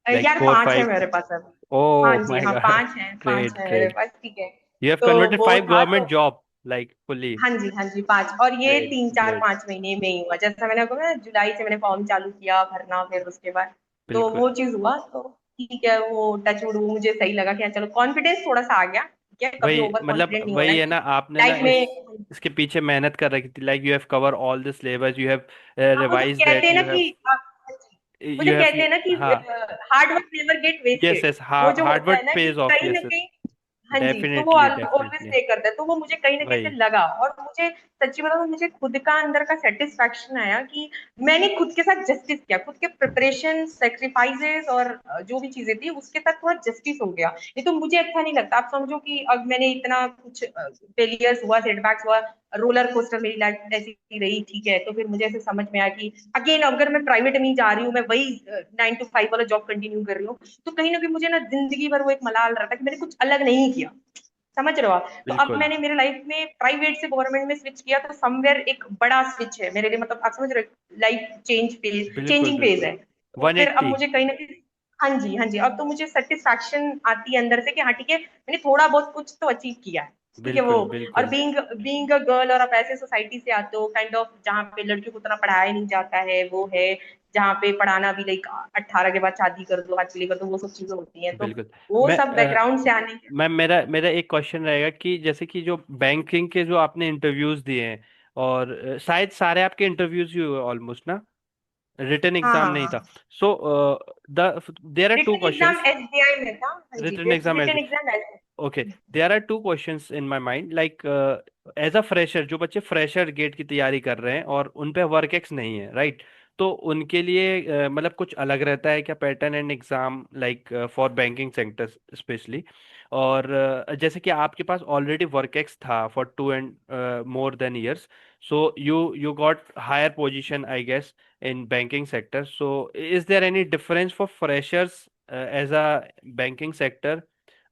लाइक यार फोर 5 है फाइव मेरे पास अब। हाँ ओह जी, माय हाँ गॉड। 5 है, 5 ग्रेट है मेरे ग्रेट। पास, ठीक है। यू हैव तो कन्वर्टेड वो 5 था तो, गवर्नमेंट जॉब, लाइक फुल्ली। हाँ जी, हाँ जी, 5, और ये ग्रेट तीन चार ग्रेट। 5 महीने में ही हुआ, जैसा मैंने आपको बताया, जुलाई से मैंने फॉर्म चालू किया भरना, फिर उसके बाद तो बिल्कुल। वो चीज हुआ। तो ठीक है, वो टचवुड, वो मुझे सही लगा कि हाँ, चलो कॉन्फिडेंस थोड़ा सा आ गया, ठीक है, कभी वही ओवर मतलब कॉन्फिडेंट नहीं होना वही है है ना, कि आपने ना लाइफ इस में। इसके पीछे मेहनत कर रखी थी, like you have cover all the syllabus, you have हाँ, वो जो रिवाइज कहते दैट, हैं ना यू हैव कि वो जो यू हैव कहते हैं ना कि हाँ। Hard work never get yes wasted, yes, वो जो हार्ड होता वर्क है ना कि पेज ऑफ, कहीं ना यस यस। कहीं, हाँ जी, तो वो डेफिनेटली ऑलवेज डेफिनेटली। पे करता है, तो वो मुझे कहीं ना कहीं से वही। लगा। और मुझे सच्ची बताऊं तो मुझे खुद का अंदर का सेटिस्फेक्शन आया कि मैंने खुद के साथ जस्टिस किया, खुद के प्रिपरेशन, सेक्रीफाइसेस, और जो भी चीजें थी उसके साथ थोड़ा जस्टिस हो गया। ये तो मुझे अच्छा नहीं लगता। आप समझो कि अब मैंने इतना कुछ फेलियर्स हुआ, सेटबैक्स हुआ, रोलर कोस्टर मेरी लाइफ ऐसी ही रही, ठीक है। तो फिर मुझे ऐसे समझ में आया कि अगेन अगर मैं प्राइवेट में ही जा रही हूँ, मैं वही 9 to 5 वाला जॉब कंटिन्यू कर रही हूँ, तो कहीं ना कहीं मुझे ना जिंदगी भर वो एक मलाल रहता कि मैंने कुछ अलग नहीं किया। समझ रहे हो आप? तो अब बिल्कुल मैंने मेरे लाइफ में प्राइवेट से गवर्नमेंट में स्विच किया, तो समवेयर एक बड़ा स्विच है मेरे लिए, मतलब आप समझ रहे हो, लाइफ चेंज फेज, बिल्कुल चेंजिंग फेज बिल्कुल। है। तो फिर अब 180। मुझे कहीं ना कहीं, हाँ जी, हाँ जी, अब तो मुझे सेटिस्फैक्शन आती है अंदर से कि हाँ ठीक है, मैंने थोड़ा बहुत कुछ तो अचीव किया है, ठीक है वो। बिल्कुल और बिल्कुल बीइंग बीइंग अ गर्ल, और आप ऐसे सोसाइटी से आते हो काइंड ऑफ, जहाँ पे लड़कियों को उतना पढ़ाया नहीं जाता है, वो है जहाँ पे पढ़ाना भी लाइक 18 के बाद शादी कर दो, आज के लिए कर दो, वो सब चीजें होती हैं। तो बिल्कुल। वो मैं सब बैकग्राउंड से आने के, मैम, मेरा मेरा एक क्वेश्चन रहेगा कि जैसे कि जो बैंकिंग के जो आपने इंटरव्यूज दिए हैं, और शायद सारे आपके इंटरव्यूज ही हुए ऑलमोस्ट ना, रिटन हाँ एग्जाम हाँ नहीं था। हाँ। So the there are two written exam questions. SBI में था, हाँ जी, Written exam as written exam. Okay, there are two questions in my mind. Like as a fresher, जो बच्चे फ्रेशर गेट की तैयारी कर रहे हैं और उन पे वर्क एक्स नहीं है, राइट? तो उनके लिए मतलब कुछ अलग रहता है क्या pattern and exam, like for banking sector specially? और जैसे कि आपके पास ऑलरेडी वर्क एक्स था for 2 and more than years, so you got higher position, I guess, in banking sector. So is there any difference for freshers as a banking sector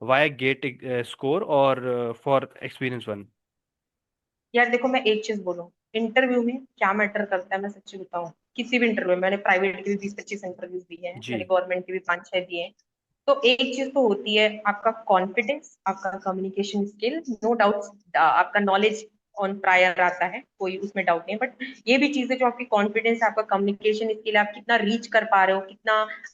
via gate score or for experience one? यार देखो, मैं एक चीज बोलूं, interview में क्या matter करता है, मैं सच्ची बताऊं, किसी भी इंटरव्यू में, मैंने प्राइवेट के भी 20-25 इंटरव्यूज दिए हैं, मैंने जी, गवर्नमेंट के भी 5-6 दिए हैं। तो एक चीज तो होती है आपका कॉन्फिडेंस, आपका कम्युनिकेशन स्किल, नो डाउट, आपका नॉलेज ऑन प्रायर आता है, कोई उसमें डाउट नहीं, बट ये भी चीज है जो आपकी कॉन्फिडेंस, आपका कम्युनिकेशन स्किल, आप कितना रीच कर पा रहे हो, कितना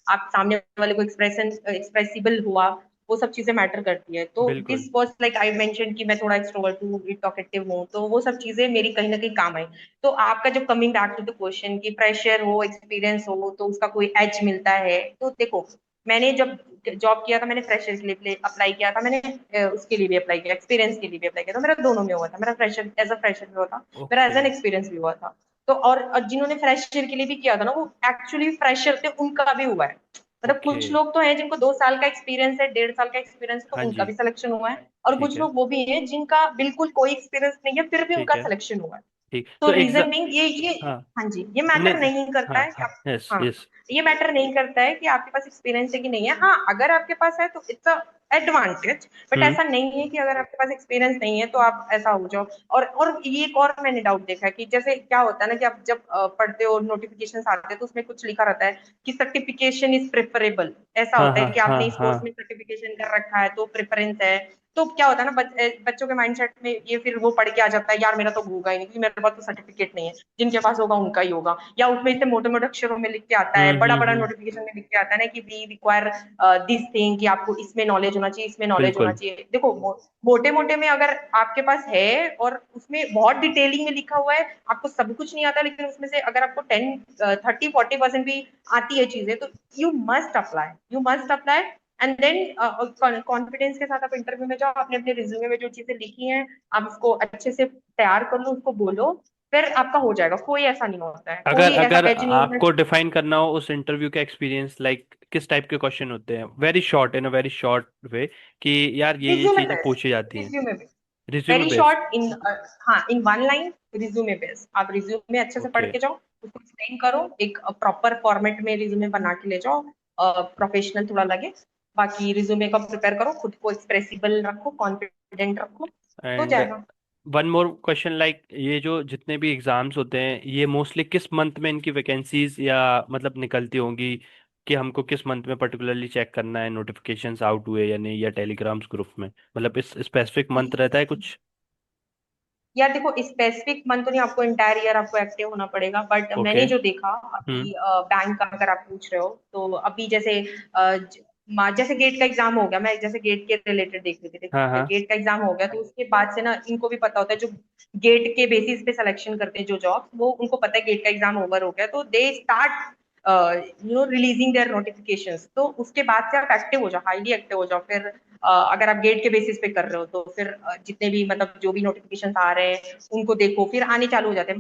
आप सामने वाले को एक्सप्रेसिबल हुआ, वो सब चीजें मैटर करती है। तो बिल्कुल। This was like I mention कि मैं थोड़ा एक्सट्रोवर्ट हूँ, टॉकेटिव हूँ, तो वो सब चीजें मेरी कहीं ना कहीं काम आई। तो आपका जो coming back to the question कि प्रेशर हो, एक्सपीरियंस हो, तो उसका कोई एज मिलता है, तो देखो, मैंने जब जॉब किया था, मैंने फ्रेशर के लिए अप्लाई किया था, मैंने उसके लिए भी अप्लाई किया, एक्सपीरियंस के लिए भी अप्लाई किया, तो मेरा दोनों में हुआ था, मेरा फ्रेशर एज अ फ्रेशर भी हुआ था, मेरा एज ओके। एन एक्सपीरियंस भी हुआ था। तो और जिन्होंने फ्रेशर के लिए भी किया था ना, वो एक्चुअली फ्रेशर थे, उनका भी हुआ है। मतलब ओके। कुछ लोग तो हैं जिनको 2 साल का एक्सपीरियंस है, 1.5 साल का एक्सपीरियंस है, तो हाँ उनका जी। भी सिलेक्शन हुआ है। और ठीक कुछ है। लोग वो भी हैं जिनका बिल्कुल कोई एक्सपीरियंस नहीं है, फिर भी ठीक उनका है। सिलेक्शन हुआ है। ठीक तो तो रीजन एग्जाम। नहीं ये हाँ। हाँ जी, ये मैटर नहीं। नहीं करता हाँ है कि हाँ, आप, यस हाँ, यस। ये मैटर नहीं करता है कि आपके पास एक्सपीरियंस है कि नहीं है। हाँ, अगर आपके पास है तो इट्स अ एडवांटेज, बट हम्म। ऐसा नहीं है कि अगर आपके पास एक्सपीरियंस नहीं है तो आप ऐसा हो जाओ। और ये एक और मैंने डाउट देखा है कि जैसे क्या होता है ना, कि आप जब पढ़ते हो, नोटिफिकेशन आते हैं, तो उसमें कुछ लिखा रहता है कि सर्टिफिकेशन इज प्रेफरेबल, ऐसा हाँ होता है हाँ कि हाँ आपने इस हाँ। कोर्स में सर्टिफिकेशन कर रखा है तो प्रेफरेंस है। तो क्या होता है ना, बच्चों के माइंडसेट में ये फिर वो पढ़ के आ जाता है, यार मेरा तो होगा ही नहीं, क्योंकि मेरे पास तो सर्टिफिकेट नहीं है, जिनके पास होगा उनका ही होगा। या उसमें इतने मोटे मोटे अक्षरों में लिख के आता है, बड़ा बड़ा हम्म। नोटिफिकेशन में लिख के आता है ना कि वी रिक्वायर दिस थिंग, कि आपको इसमें नॉलेज होना चाहिए, इसमें नॉलेज होना बिल्कुल। चाहिए। देखो, मोटे मोटे में अगर आपके पास है और उसमें बहुत डिटेलिंग में लिखा हुआ है, आपको सब कुछ नहीं आता, लेकिन उसमें से अगर आपको 10, 30, 40% भी आती है चीजें, तो you must apply. And then confidence के साथ आप इंटरव्यू में जाओ, अपने अपने रिज्यूमे में जो चीजें लिखी हैं, आप उसको अच्छे से तैयार कर लो, उसको बोलो, फिर आपका हो जाएगा। कोई ऐसा नहीं होता है, अगर कोई ऐसा अगर एज नहीं होता। आपको डिफाइन करना हो उस इंटरव्यू का एक्सपीरियंस, लाइक किस टाइप के क्वेश्चन होते हैं, very short, in a very short way, कि यार ये रिज्यूमे चीजें बेस्ड, पूछी जाती हैं। Resume based, resume very based. Short in, हाँ, in one line, resume based. आप रिज्यूमे अच्छे से पढ़ ओके। के जाओ, उसको एक्सप्लेन करो, एक प्रॉपर फॉर्मेट में रिज्यूमे बना के ले जाओ, प्रोफेशनल थोड़ा लगे। बाकी रिज्यूमे का प्रिपेयर करो, खुद को एक्सप्रेसिबल रखो, कॉन्फिडेंट रखो, हो एंड जाएगा। वन मोर क्वेश्चन, लाइक ये जो जितने भी एग्जाम्स होते हैं, ये मोस्टली किस मंथ में इनकी वैकेंसीज या मतलब निकलती होंगी, कि हमको किस मंथ में पर्टिकुलरली चेक करना है नोटिफिकेशंस आउट हुए या नहीं, या टेलीग्राम्स ग्रुप में, मतलब इस स्पेसिफिक मंथ रहता है कुछ? यार देखो, स्पेसिफिक मंथ तो नहीं, आपको इंटायर ईयर आपको एक्टिव होना पड़ेगा, बट ओके। मैंने जो देखा हम्म। अभी, बैंक का अगर आप पूछ रहे हो, तो अभी जैसे जैसे गेट का एग्जाम हो गया, मैं जैसे गेट के रिलेटेड देख रही थी, हाँ देखो हाँ। गेट का एग्जाम हो गया, तो उसके बाद से ना इनको भी पता होता है, जो गेट के बेसिस पे सिलेक्शन करते हैं जो जॉब, वो उनको पता है गेट का एग्जाम ओवर हो गया, तो they start releasing their notifications. तो उसके बाद से आप एक्टिव हो जाओ, हाईली एक्टिव हो जाओ। फिर अगर आप गेट के बेसिस पे कर रहे हो, तो फिर जितने भी मतलब जो भी नोटिफिकेशन आ रहे हैं उनको देखो, फिर आने चालू हो जाते हैं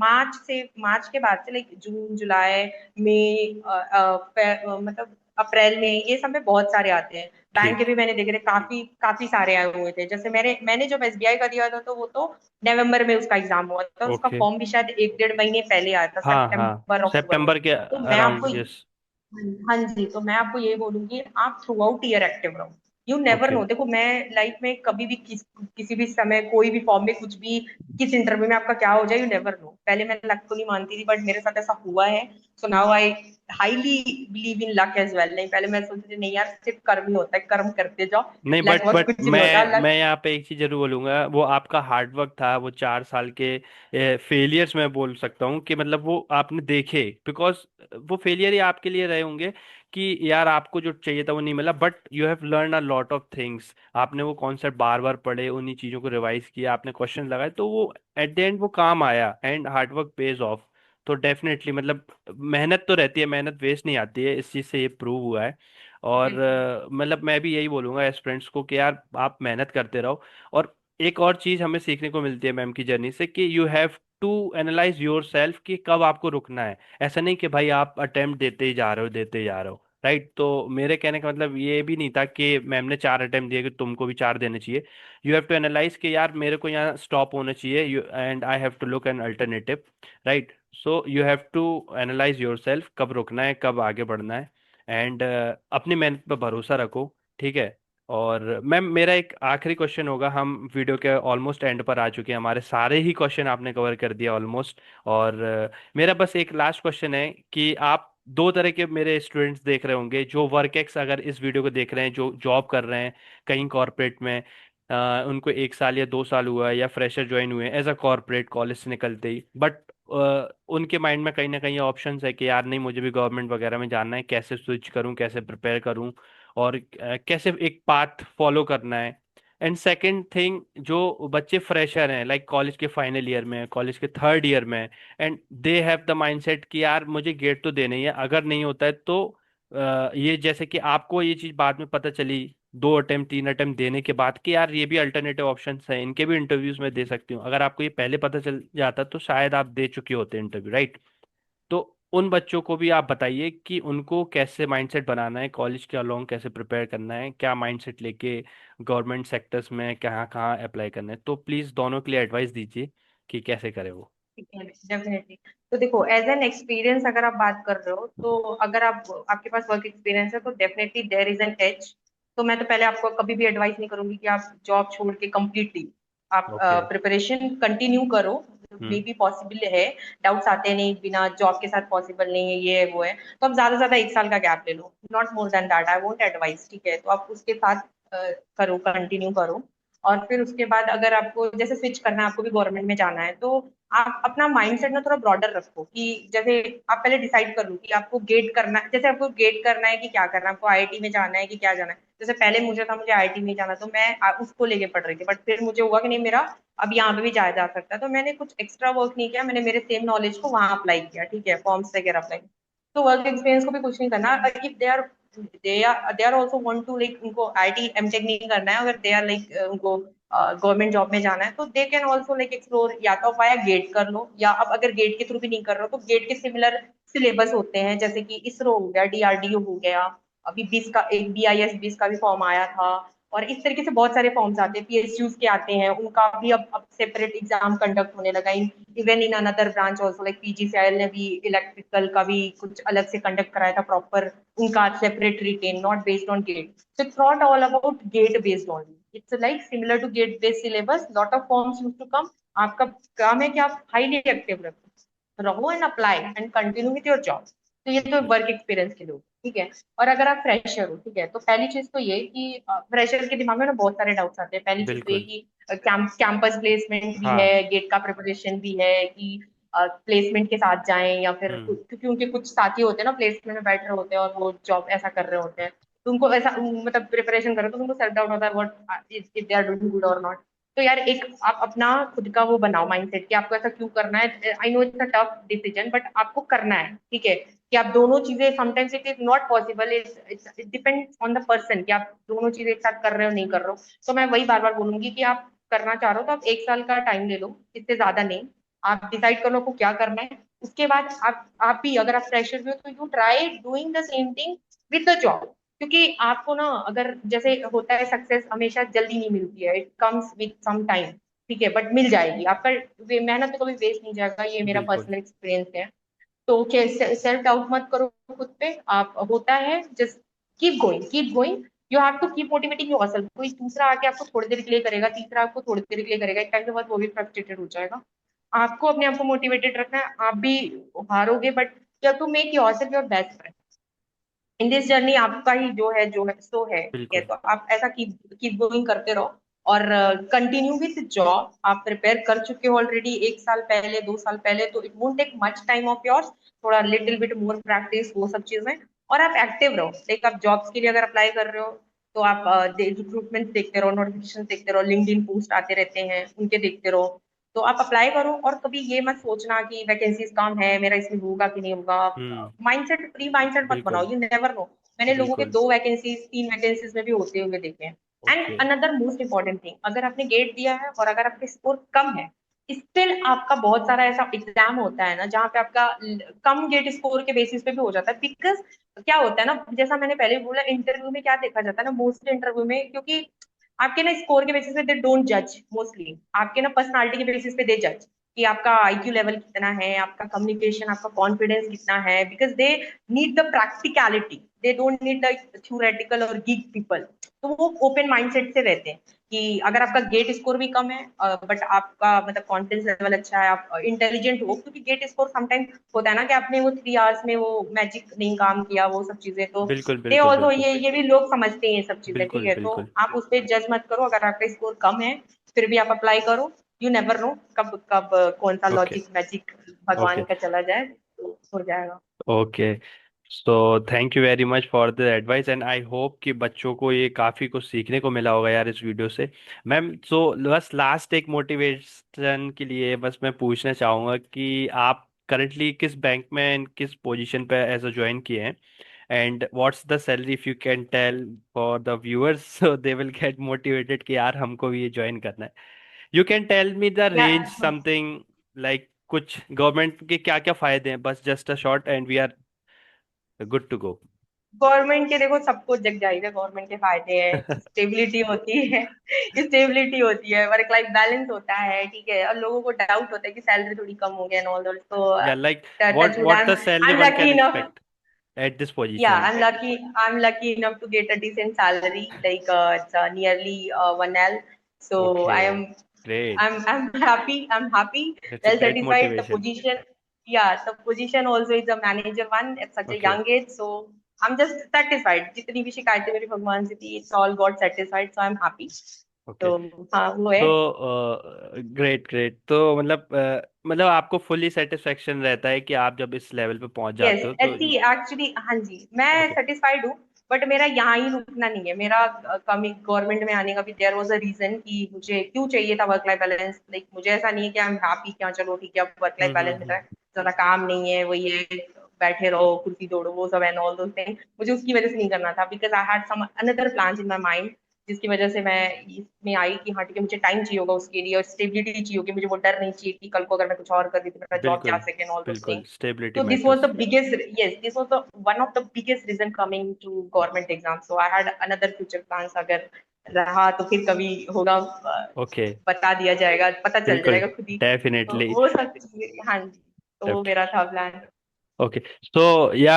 मार्च के बाद से, लाइक जून, जुलाई, मई, मतलब अप्रैल में, ये सब में बहुत सारे आते हैं। बैंक के ठीक। भी मैंने देखे थे, काफी काफी सारे आए हुए थे। जैसे मैंने जब एसबीआई का दिया था, तो वो तो नवंबर में उसका एग्जाम हुआ था, उसका ओके। फॉर्म भी शायद 1-1.5 महीने पहले आया था, हाँ हाँ, सितंबर अक्टूबर में। सितंबर के तो मैं आपको, अराउंड, यस। हाँ जी, तो मैं आपको ये बोलूंगी, आप थ्रू आउट ईयर एक्टिव रहो। You never okay. नो, देखो मैं लाइफ में कभी भी किसी भी समय, कोई भी फॉर्म में, कुछ भी, किस इंटरव्यू में आपका क्या हो जाए, यू नेवर नो। पहले मैं लक को नहीं मानती थी, बट मेरे साथ ऐसा हुआ है। So now I highly believe in luck as well. नहीं, पहले मैं सोचती थी नहीं यार, सिर्फ कर्म ही होता है, कर्म करते जाओ, नहीं, लक वक बट कुछ नहीं होता, मैं लक। यहाँ पे एक चीज जरूर बोलूंगा, वो आपका हार्डवर्क था, वो 4 साल के फेलियर्स मैं बोल सकता हूँ कि मतलब वो आपने देखे, बिकॉज वो फेलियर ही आपके लिए रहे होंगे कि यार आपको जो चाहिए था वो नहीं मिला, but you have learn a lot of things. आपने वो कॉन्सेप्ट बार बार पढ़े, उन्हीं चीजों को रिवाइज किया, आपने क्वेश्चन लगाए, तो वो एट द एंड वो काम आया, एंड हार्डवर्क पेज ऑफ। तो डेफिनेटली मतलब मेहनत तो रहती है, मेहनत वेस्ट नहीं आती है, इस चीज़ से ये प्रूव हुआ है। और बिल्कुल। मतलब मैं भी यही बोलूंगा एस्पिरेंट्स को कि यार आप मेहनत करते रहो। और एक और चीज़ हमें सीखने को मिलती है मैम की जर्नी से कि you have to analyze yourself कि कब आपको रुकना है। ऐसा नहीं कि भाई आप अटेम्प्ट देते ही जा रहे हो, देते ही जा रहे हो। राइट, तो मेरे कहने का मतलब ये भी नहीं था कि मैम ने 4 अटेम्प्ट दिए कि तुमको भी 4 देने चाहिए। यू हैव टू एनालाइज कि यार मेरे को यहाँ स्टॉप होना चाहिए, you and I have to look an alternative. Right, so you have to analyze yourself, कब रुकना है कब आगे बढ़ना है। एंड अपनी मेहनत पर भरोसा रखो। ठीक है। और मैम मेरा एक आखिरी क्वेश्चन होगा, हम वीडियो के ऑलमोस्ट एंड पर आ चुके हैं, हमारे सारे ही क्वेश्चन आपने कवर कर दिया ऑलमोस्ट। और मेरा बस एक लास्ट क्वेश्चन है कि आप दो तरह के मेरे स्टूडेंट्स देख रहे होंगे, जो वर्क एक्स अगर इस वीडियो को देख रहे हैं, जो जॉब कर रहे हैं कहीं कॉरपोरेट में, उनको 1 साल या 2 साल हुआ है, या फ्रेशर ज्वाइन हुए एज अ कॉरपोरेट कॉलेज से निकलते ही, बट उनके माइंड में कहीं ना कहीं ऑप्शंस है कि यार नहीं मुझे भी गवर्नमेंट वगैरह में जाना है, कैसे स्विच करूं, कैसे प्रिपेयर करूं, और कैसे एक पाथ फॉलो करना है। एंड सेकंड थिंग, जो बच्चे फ्रेशर हैं, लाइक कॉलेज के फाइनल ईयर में, कॉलेज के थर्ड ईयर में, and they have the mindset कि यार मुझे गेट तो देना ही है, अगर नहीं होता है तो ये जैसे कि आपको ये चीज़ बाद में पता चली 2 अटेम्प्ट 3 अटेम्प्ट देने के बाद कि यार ये भी अल्टरनेटिव ऑप्शंस हैं, इनके भी इंटरव्यूज में दे सकती हूँ, अगर आपको ये पहले पता चल जाता तो शायद आप दे चुके होते इंटरव्यू। राइट, तो उन बच्चों को भी आप बताइए कि उनको कैसे माइंडसेट बनाना है, कॉलेज के अलोंग कैसे प्रिपेयर करना है, क्या माइंडसेट लेके गवर्नमेंट सेक्टर्स में कहाँ कहाँ अप्लाई करना है। तो प्लीज़ दोनों के लिए एडवाइस दीजिए कि कैसे करें वो। ठीक है, डेफिनेटली। तो देखो, एज एन एक्सपीरियंस अगर आप बात कर रहे हो, तो अगर आप आपके पास वर्क एक्सपीरियंस है तो definitely there is an edge. तो मैं तो पहले आपको कभी भी एडवाइस नहीं करूंगी कि आप जॉब छोड़ के कंप्लीटली आप ओके। प्रिपरेशन कंटिन्यू करो। मे हम्म। बी पॉसिबल है, डाउट्स आते हैं, नहीं बिना जॉब के साथ पॉसिबल नहीं है, ये है वो है, तो आप ज्यादा से ज्यादा 1 साल का गैप ले लो, not more than that, I won't advice. ठीक है, तो आप उसके साथ करो, कंटिन्यू करो। और फिर उसके बाद अगर आपको जैसे स्विच करना है, आपको भी गवर्नमेंट में जाना है, तो आप अपना माइंडसेट ना थोड़ा ब्रॉडर रखो कि जैसे आप पहले डिसाइड कर लो कि आपको गेट करना है, जैसे आपको गेट करना है कि क्या करना है, आपको आईआईटी में जाना है कि क्या जाना है। जैसे पहले मुझे था, मुझे आईआईटी में जाना, तो मैं उसको लेके पढ़ रही थी, बट फिर मुझे हुआ कि नहीं, मेरा अब यहाँ पे भी जाया जा सकता है, तो मैंने कुछ एक्स्ट्रा वर्क नहीं किया, मैंने मेरे सेम नॉलेज को वहां अप्लाई किया। ठीक है, फॉर्म्स वगैरह अप्लाई। तो वर्क एक्सपीरियंस को भी कुछ नहीं करना, if they are also want to like, उनको आईटी एमटेक नहीं करना है, अगर दे आर लाइक उनको गवर्नमेंट जॉब में जाना है, तो they can also like explore, या तो वाया गेट कर लो, या अब अगर गेट के थ्रू भी नहीं कर रहे हो तो गेट के सिमिलर सिलेबस होते हैं, जैसे कि इसरो हो गया, डीआरडीओ हो गया, अभी 20 का एक BIS 20 का भी फॉर्म आया था, और इस तरीके से बहुत सारे फॉर्म्स आते हैं, PSUs के आते हैं, उनका भी अब सेपरेट एग्जाम कंडक्ट होने लगा। Even in another branch also, like PGCIL ने भी इलेक्ट्रिकल का भी कुछ अलग से कंडक्ट कराया था प्रॉपर, उनका separate written, not based on GATE. So it's not all about gate based only. It's like similar to gate based syllabus. Lot of forms used to come. आपका काम है कि आप हाईली एक्टिव रहो and apply and continue with your job. तो ये तो जी। Work experience के लोग। ठीक है। और अगर आप फ्रेशर हो, ठीक है, तो पहली चीज तो ये कि फ्रेशर के दिमाग में ना बहुत सारे डाउट्स आते हैं। पहली चीज तो ये बिल्कुल। कि कैंपस प्लेसमेंट भी है, हाँ। गेट का प्रिपरेशन भी है, कि प्लेसमेंट के साथ जाएं, या फिर हम्म। क्योंकि उनके कुछ साथी होते हैं ना, प्लेसमेंट में बैठ रहे होते हैं और वो जॉब ऐसा कर रहे होते हैं, तो उनको ऐसा मतलब प्रिपरेशन करो तो उनको सेल्फ डाउट होता है, what if they are doing good और नॉट। तो यार एक आप अपना खुद का वो बनाओ माइंडसेट कि आपको ऐसा क्यों करना है। I no it's a tough decision, but आपको करना है। ठीक है, कि आप दोनों चीजें, sometimes it is not possible, it depends on the person कि आप दोनों चीजें एक साथ कर रहे हो नहीं कर रहे हो। तो मैं वही बार बार बोलूंगी कि आप करना चाह रहे हो तो आप 1 साल का टाइम ले लो, इससे ज्यादा नहीं। आप डिसाइड कर लो आपको क्या करना है। उसके बाद आप भी अगर आप फ्रेशर भी हो तो you try doing the same thing with the job. क्योंकि आपको ना, अगर जैसे होता है, सक्सेस हमेशा जल्दी नहीं मिलती है, it comes with some time. ठीक है, बट मिल जाएगी, आपका मेहनत तो कभी वेस्ट नहीं जाएगा, ये मेरा बिल्कुल। पर्सनल एक्सपीरियंस है। तो सेल्फ डाउट मत करो खुद पे, आप होता है, just keep going, keep going. You have to keep motivating yourself. कोई दूसरा आके आपको थोड़ी देर के लिए करेगा, तीसरा आपको थोड़ी देर के लिए करेगा, एक टाइम के बाद वो भी फ्रस्ट्रेटेड हो जाएगा। आपको अपने आप को मोटिवेटेड रखना है, आप भी हारोगे, but you have to make yourself your best friend in this journey. आपका ही जो है सो है। ठीक है, बिल्कुल। तो आप ऐसा कीप कीप गोइंग करते रहो, और कंटिन्यू विथ जॉब। आप प्रिपेयर कर चुके हो ऑलरेडी 1 साल पहले, 2 साल पहले, तो it won't take much time of yours, थोड़ा लिटिल बिट मोर प्रैक्टिस, वो सब चीजें। और आप एक्टिव रहो, लाइक आप जॉब्स के लिए अगर अप्लाई कर रहे हो, तो आप रिक्रूटमेंट देखते रहो, नोटिफिकेशन देखते रहो, लिंक्डइन पोस्ट आते रहते हैं, उनके देखते रहो। तो आप अप्लाई करो और कभी ये मत सोचना कि वैकेंसीज कम है, मेरा इसमें होगा कि नहीं होगा। हम्म। माइंडसेट, फ्री माइंडसेट मत बनाओ, बिल्कुल। You never know. मैंने लोगों के बिल्कुल। 2 वैकेंसीज 3 वैकेंसीज में भी होते हुए देखे हैं। And okay. Another most important thing, अगर आपने गेट दिया है और अगर आपका स्कोर कम है, स्टिल आपका बहुत सारा ऐसा एग्जाम होता है ना जहाँ पे आपका कम गेट स्कोर के बेसिस पे भी हो जाता है। बिकॉज क्या होता है ना, जैसा मैंने पहले भी बोला, इंटरव्यू में क्या देखा जाता है ना, मोस्टली इंटरव्यू में, क्योंकि आपके ना स्कोर के बेसिस पे दे डोंट जज, मोस्टली आपके ना पर्सनालिटी के बेसिस पे दे जज कि आपका आईक्यू लेवल कितना है, आपका कम्युनिकेशन, आपका कॉन्फिडेंस कितना है। Because they need the practicality, they don't need the theoretical और गीक पीपल। तो वो ओपन माइंडसेट से रहते हैं कि अगर आपका गेट स्कोर भी कम है बट आपका मतलब कॉन्फिडेंस लेवल अच्छा है, आप इंटेलिजेंट हो, क्योंकि गेट स्कोर समटाइम होता है ना कि आपने वो 3 आवर्स में वो मैजिक नहीं काम किया, वो सब चीजें तो बिल्कुल। दे बिल्कुल। ऑल्सो, बिल्कुल। ये भी लोग समझते हैं ये सब चीजें, ठीक बिल्कुल। है। तो बिल्कुल। आप उस पर जज मत करो, अगर आपका स्कोर कम है फिर भी आप अप्लाई करो। यू नेवर नो कब कब कौन सा ओके। लॉजिक मैजिक भगवान ओके। का चला जाए, तो हो जाएगा। Okay. So thank you very much for the advice and I hope कि बच्चों को ये काफ़ी कुछ सीखने को मिला होगा यार इस वीडियो से। मैम, सो बस लास्ट एक मोटिवेशन के लिए बस मैं पूछना चाहूँगा कि आप करंटली किस बैंक में किस पोजीशन पे एज अ ज्वाइन किए हैं, and what's the salary, if you can tell for the viewers so they will get motivated कि यार हमको भी ये ज्वाइन करना है। You can tell me the या रेंज समथिंग, लाइक कुछ गवर्नमेंट के क्या क्या फायदे हैं, बस just a short and we are good to go. Government के देखो सबको जग जाएगा, गवर्नमेंट के फायदे हैं, स्टेबिलिटी होती है, स्टेबिलिटी होती है, वर्क लाइफ बैलेंस होता है, ठीक है। और लोगों को डाउट होता है कि सैलरी थोड़ी कम हो गया एंड ऑल, तो या like touch wood, what the salary I am one can lucky enough, expect at this yeah, position? I'm lucky enough to get a decent salary, like it's nearly 1L. So okay. I am, great. I'm happy, I'm happy, that's a well great satisfied. The motivation. position, yeah, the position also is a manager one at such a okay. young age. So I'm just satisfied. जितनी भी शिकायतें मेरी भगवान से थी, it's all got satisfied. So I'm happy. Okay. तो हाँ वो है। तो ग्रेट ग्रेट, तो मतलब आपको फुली सेटिस्फेक्शन रहता है कि आप जब इस लेवल पे पहुंच यस, जाते हो तो? ऐसी एक्चुअली, हाँ जी, मैं ओके। सेटिस्फाइड हूँ। बट मेरा यहाँ ही रुकना नहीं है, मेरा कमी गवर्नमेंट में आने का भी देयर वाज अ रीजन कि मुझे क्यों चाहिए था वर्क लाइफ बैलेंस। लाइक मुझे ऐसा नहीं है कि आई एम हैप्पी, क्या चलो ठीक है अब वर्क लाइफ बैलेंस मिल रहा है, ज्यादा काम नहीं है, वही है, बैठे रहो कुर्सी दौड़ो, वो सब एंड ऑल दोस थिंग, मुझे उसकी वजह से नहीं करना था। Because I had some another plans in my mind, जिसकी वजह से मैं इसमें आई कि हाँ ठीक है, मुझे टाइम चाहिए होगा उसके लिए और स्टेबिलिटी चाहिए होगी, मुझे वो डर नहीं चाहिए कि कल को अगर मैं कुछ और कर दी तो मेरा जॉब जा बिल्कुल। सके एंड ऑल दोस बिल्कुल, thing. Stability So this was matters. the biggest, yes, this was the one of the biggest reason coming to government exam. So I had another future plans, अगर रहा तो फिर कभी होगा, ओके। बता दिया जाएगा, पता चल बिल्कुल। जाएगा खुद ही। तो डेफिनेटली। वो सब चीजें, हाँ जी, तो वो मेरा था प्लान। ओके। सो या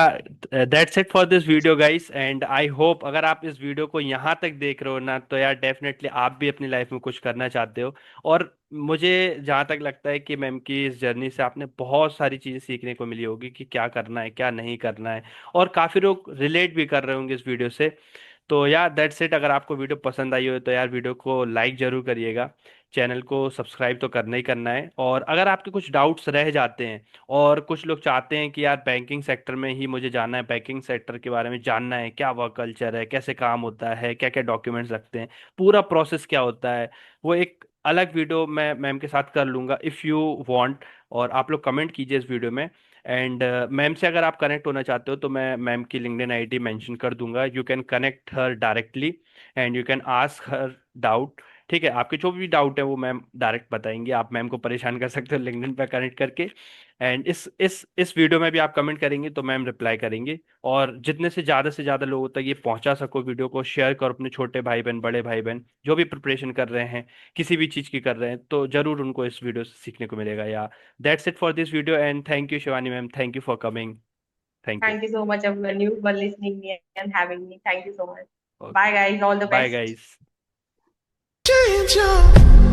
that's it for this video guys, and I hope अगर आप इस वीडियो को यहाँ तक देख रहे हो ना, तो यार डेफिनेटली आप भी अपनी लाइफ में कुछ करना चाहते हो। और मुझे जहाँ तक लगता है कि मैम की इस जर्नी से आपने बहुत सारी चीज़ें सीखने को मिली होगी कि क्या करना है क्या नहीं करना है, और काफ़ी लोग रिलेट भी कर रहे होंगे इस वीडियो से। तो यार दैट्स इट, अगर आपको वीडियो पसंद आई हो तो यार वीडियो को लाइक जरूर करिएगा, चैनल को सब्सक्राइब तो करना ही करना है। और अगर आपके कुछ डाउट्स रह जाते हैं और कुछ लोग चाहते हैं कि यार बैंकिंग सेक्टर में ही मुझे जानना है, बैंकिंग सेक्टर के बारे में जानना है, क्या वर्क कल्चर है, कैसे काम होता है, क्या क्या डॉक्यूमेंट्स लगते हैं, पूरा प्रोसेस क्या होता है, वो एक अलग वीडियो मैं मैम के साथ कर लूँगा इफ़ यू वांट। और आप लोग कमेंट कीजिए इस वीडियो में। एंड मैम से अगर आप कनेक्ट होना चाहते हो तो मैं मैम की लिंक्डइन आईडी मेंशन कर दूंगा, you can connect her directly and you can ask her doubt. ठीक है, आपके जो भी डाउट है वो मैम डायरेक्ट बताएंगे, आप मैम को परेशान कर सकते हो लिंक्डइन पे कनेक्ट करके। एंड इस वीडियो में भी आप कमेंट करेंगे तो मैम रिप्लाई करेंगे। और जितने से ज़्यादा लोगों तक ये पहुंचा सको वीडियो को, शेयर करो अपने छोटे भाई बहन बड़े भाई बहन जो भी प्रिपरेशन कर रहे हैं, किसी भी चीज़ की कर रहे हैं, तो जरूर उनको इस वीडियो से सीखने को मिलेगा। या that's it for this video and thank you Shivani ma'am, thank you for coming. Thank you. Thank you so much everyone, you for listening me and having me. Thank you so much. Okay. Bye guys, all the bye best. Guys. Change up.